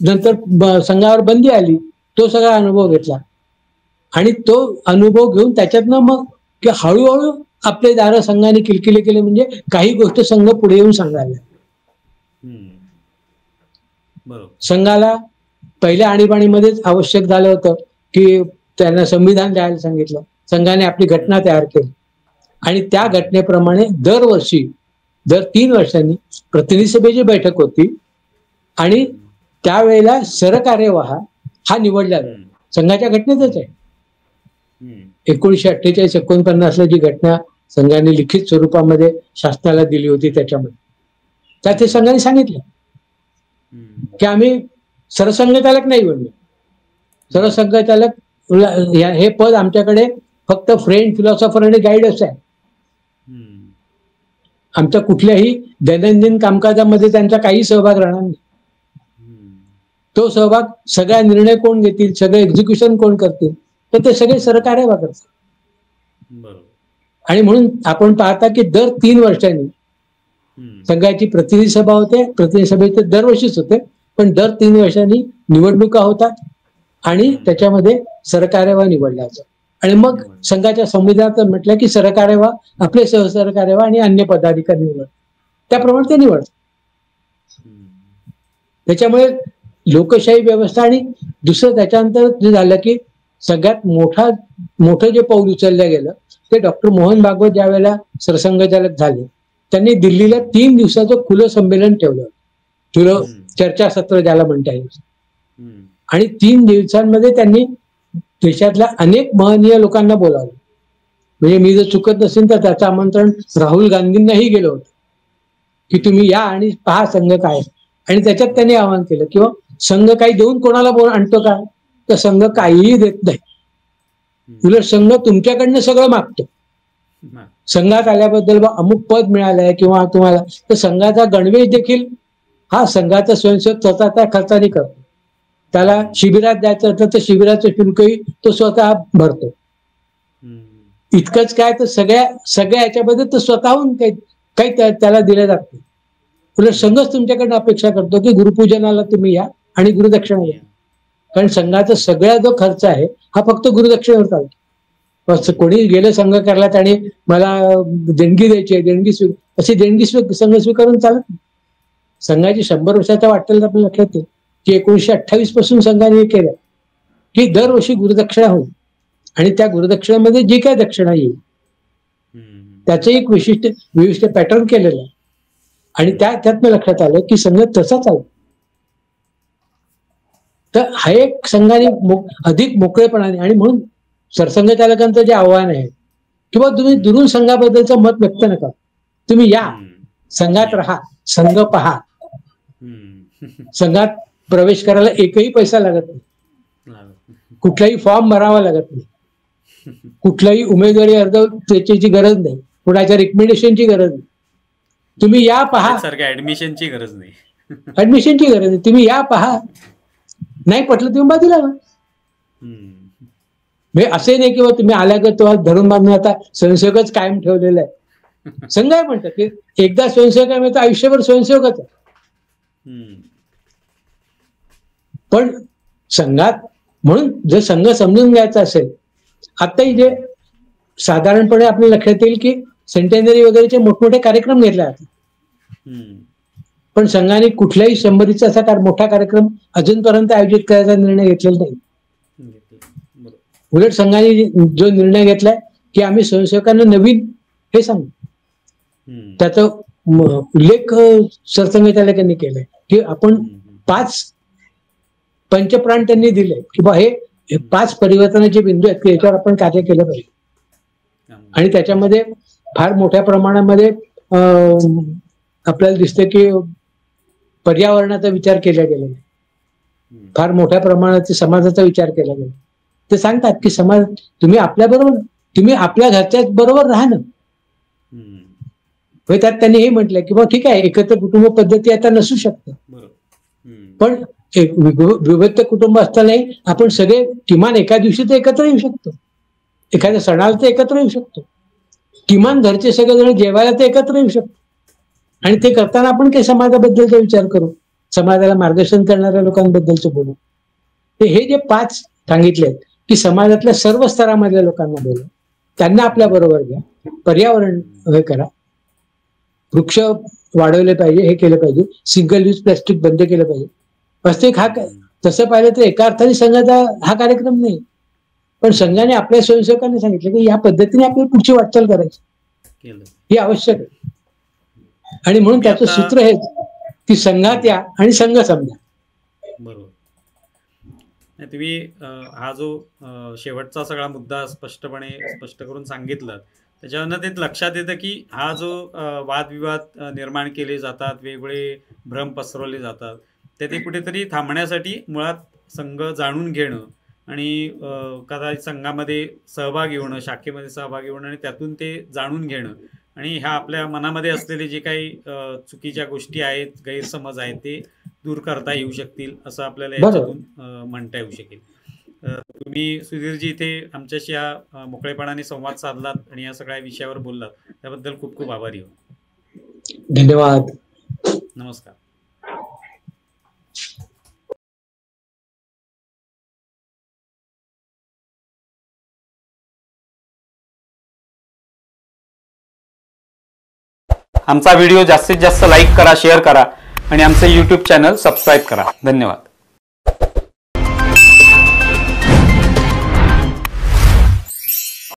नंतर संघावर बंदी आली, तो सगळा अनुभव घेतला आणि तो अनुभव घेऊन त्याच्यातनं मग हळूहळू आपले दार संघाने किलकिले केले. म्हणजे काही गोष्ट संघ पुढे येऊन सांगायला. संघाला पहिल्या आणीबाणीमध्येच आवश्यक झालं होतं की त्यांना संविधान द्यायला सांगितलं. संघाने आपली घटना तयार केली आणि त्या घटनेप्रमाणे दरवर्षी दर 3 वर्षांनी प्रतिनिधी सभेची बैठक होती आणि त्यावेळेला सरकार्यवाह हा निवडला जातो. संघाच्या घटनेतच आहे. 1948-49 जी घटना संघाने लिखित स्वरूपामध्ये शासनाला दिली होती त्याच्यामध्ये त्यात संघाने सांगितलं की आम्ही सरसंघचालक नाही बनलो. सरसंघचालक हे पद आमच्याकडे फक्त फ्रेंड, फिलॉसॉफर आणि गाईडच आहे. आमच्या कुठल्याही दैनंदिन कामकाजामध्ये त्यांचा काही सहभाग राहणार नाही. तो सहभाग, सगळा निर्णय कोण घेतील, सगळं एक्झिक्युशन कोण करतील, तर ते सगळे सरकार्यवाह करतात. आणि म्हणून आपण पाहता की दर 3 वर्षांनी संघाची प्रतिनिधी सभा होते. प्रतिनिधी सभेचे दरवर्षीच होते, पण दर 3 वर्षांनी निवडणुका होतात आणि त्याच्यामध्ये सरकार्यवाह निवडला जातो. आणि मग संघाच्या संविधानात म्हटलं की सरकार्यवाह आपले सहसरकार्यवाह आणि अन्य पदाधिकारी निवडतात, त्याप्रमाणे ते निवडतात. त्याच्यामुळे लोकशाही व्यवस्था. आणि दुसरं त्याच्यानंतर जे झालं की सगळ्यात मोठं जे पाऊल उचललं गेलं ते डॉक्टर मोहन भागवत ज्या वेळेला सरसंघचालक झाले, त्यांनी दिल्लीला 3 दिवसाचं खुलं संमेलन ठेवलं, खुलं चर्चासत्र ज्याला म्हणता येईल. आणि 3 दिवसांमध्ये त्यांनी देशातल्या अनेक महनीय लोकांना बोलावलं. म्हणजे मी जर चुकत नसेल तर त्याचं आमंत्रण राहुल गांधींनाही गेलं होतं की तुम्ही या आणि पहा संघ काय. आणि त्याच्यात त्यांनी आवाहन केलं किंवा संघ काही देऊन कोणाला आणतो का, तर संघ काहीही देत नाही. उलट संघ तुमच्याकडनं सगळं मागतो. संघात आल्याबद्दल अमुक पद मिळालंय किंवा तुम्हाला, तर संघाचा गणवेश देखील हा संघाचा स्वयंसेवक स्वतः त्या खर्चाने करतो. त्याला शिबिरात द्यायचं असलं तर शिबिराचं शुल्कही तो स्वतः भरतो. इतकंच काय, तर सगळ्या याच्यामध्ये तो स्वतःहून काही त्याला दिलं जात नाही. उलट संघच तुमच्याकडनं अपेक्षा करतो की गुरुपूजनाला तुम्ही या आणि गुरुदक्षिणा घ्या. कारण संघाचा सगळा जो खर्च आहे हा फक्त गुरुदक्षिणेवर चालतो. कोणी गेलं संघ करलात आणि मला देणगी द्यायची आहे, देणगी अशी देणगी संघ स्वीकारून चालत नाही. संघाची 100 वर्षाच्या वाटेल आपण लक्षात येईल की 1928 पासून संघाने केलं की दरवर्षी गुरुदक्षिणा होईल आणि त्या गुरुदक्षिणेमध्ये जी काय दक्षिणा येईल त्याचं एक विशिष्ट पॅटर्न केलेलं आहे. आणि त्यातनं लक्षात आलं की संघ तसा चालतो. तर हा एक संघाने अधिक मोकळेपणाने, आणि म्हणून सरसंघचालकांचं जे आव्हान आहे किंवा तुम्ही दुरून संघाबद्दलचं मत व्यक्त नका, तुम्ही या संघात राहा, संघ पहा. संघात प्रवेश करायला एकही पैसा लागत नाही, कुठलाही फॉर्म भरावा लागत नाही, कुठलाही उमेदवारी अर्ज त्याची गरज नाही, कुणाच्या रिकमेंडेशनची गरज नाही. तुम्ही या पहा. ऍडमिशनची गरज नाही. ऍडमिशनची गरज नाही, तुम्ही या पहा. नाही पटलं तुम्ही बाजूला व्हा. असे नाही किंवा तुम्ही आल्यागत तुम्हाला धरून बांधून आता स्वयंसेवकच कायम ठेवलेला आहे. संघ आहे म्हणतात की एकदा स्वयंसेवक आहे, आयुष्यभर स्वयंसेवकच आहे. पण संघात म्हणून जर संघ समजून घ्यायचा असेल, आताही जे साधारणपणे आपल्या लक्षात येईल की सेंटेनरी वगैरेचे मोठमोठे कार्यक्रम घेतले जातात, पण संघाने कुठल्याही 100चा असा मोठा कार्यक्रम अजूनपर्यंत आयोजित करायचा निर्णय घेतलेला नाही. उलट संघाने जो निर्णय घेतलाय की आम्ही स्वयंसेवकांना नवीन हे सांगू, त्याचा उल्लेख सरसंघचालकांनी केलाय की आपण 5 पंचप्राण त्यांनी दिले की बा हे 5 परिवर्तनाचे बिंदू आहेत की याच्यावर आपण कार्य केलं पाहिजे. आणि त्याच्यामध्ये फार मोठ्या प्रमाणामध्ये आपल्याला दिसतं की पर्यावरणाचा विचार केला गेला नाही, फार मोठ्या प्रमाणात समाजाचा विचार केला गेला. ते सांगतात की समाज तुम्ही आपल्या घरच्या बरोबर राहा ना. त्यात त्यांनी हे म्हटलंय की बा ठीक आहे, एकत्र कुटुंब पद्धती आता नसू शकते, पण विभक्त कुटुंब असतानाही आपण सगळे किमान एका दिवशी तर एकत्र येऊ शकतो, एखाद्या सणाला तर एकत्र येऊ शकतो, किमान घरचे सगळेजण जेवायला तर एकत्र येऊ शकतो. आणि ते करताना आपण काही समाजाबद्दलचा विचार करू, समाजाला मार्गदर्शन करणाऱ्या लोकांबद्दलचं बोलू. हे जे 5 सांगितले की समाजातल्या सर्व स्तरामधल्या लोकांना बोलू, त्यांना आपल्या बरोबर घ्या, पर्यावरण हे करा, वृक्ष वाढवले पाहिजे, हे केलं पाहिजे, सिंगल यूज प्लास्टिक बंद केलं पाहिजे. वास्तविक तसं पाहिलं तर एका अर्थाने संघाचा हा कार्यक्रम नाही, पण संघाने आपल्या स्वयंसेवकांनी सांगितलं की या पद्धतीने आपल्याला पुढची वाटचाल करायची, ही आवश्यक आहे. आणि म्हणून त्याचं सूत्र हे की संघात या आणि संघ समजा. बरोबर. तुम्ही हा जो शेवटचा सगळा मुद्दा स्पष्ट करून सांगितलं, त्याच्यावरनं ते लक्षात येतं की हा जो वादविवाद निर्माण केले जातात, वेगवेगळे भ्रम पसरवले जातात, ते कुठेतरी थांबण्यासाठी मुळात संघ जाणून घेणं आणि कदाचित संघामध्ये सहभागी होणं, शाखेमध्ये सहभागी होणं आणि त्यातून ते जाणून घेणं आणि ह्या आपल्या मनामध्ये असलेले जे काही चुकीच्या गोष्टी आहेत, गैरसमज आहेत, ते दूर करता येऊ शकतील असं आपल्याला याच्यातून म्हणता येऊ शकेल. तुम्ही सुधीरजी इथे आमच्याशी या मोकळेपणाने संवाद साधलात आणि या सगळ्या विषयावर बोललात, त्याबद्दल खूप खूप आभारी आहोत. धन्यवाद. नमस्कार. आमचा व्हिडिओ जास्तीत जास्त लाईक करा, शेअर करा आणि आमचे YouTube चॅनल सबस्क्राईब करा. धन्यवाद.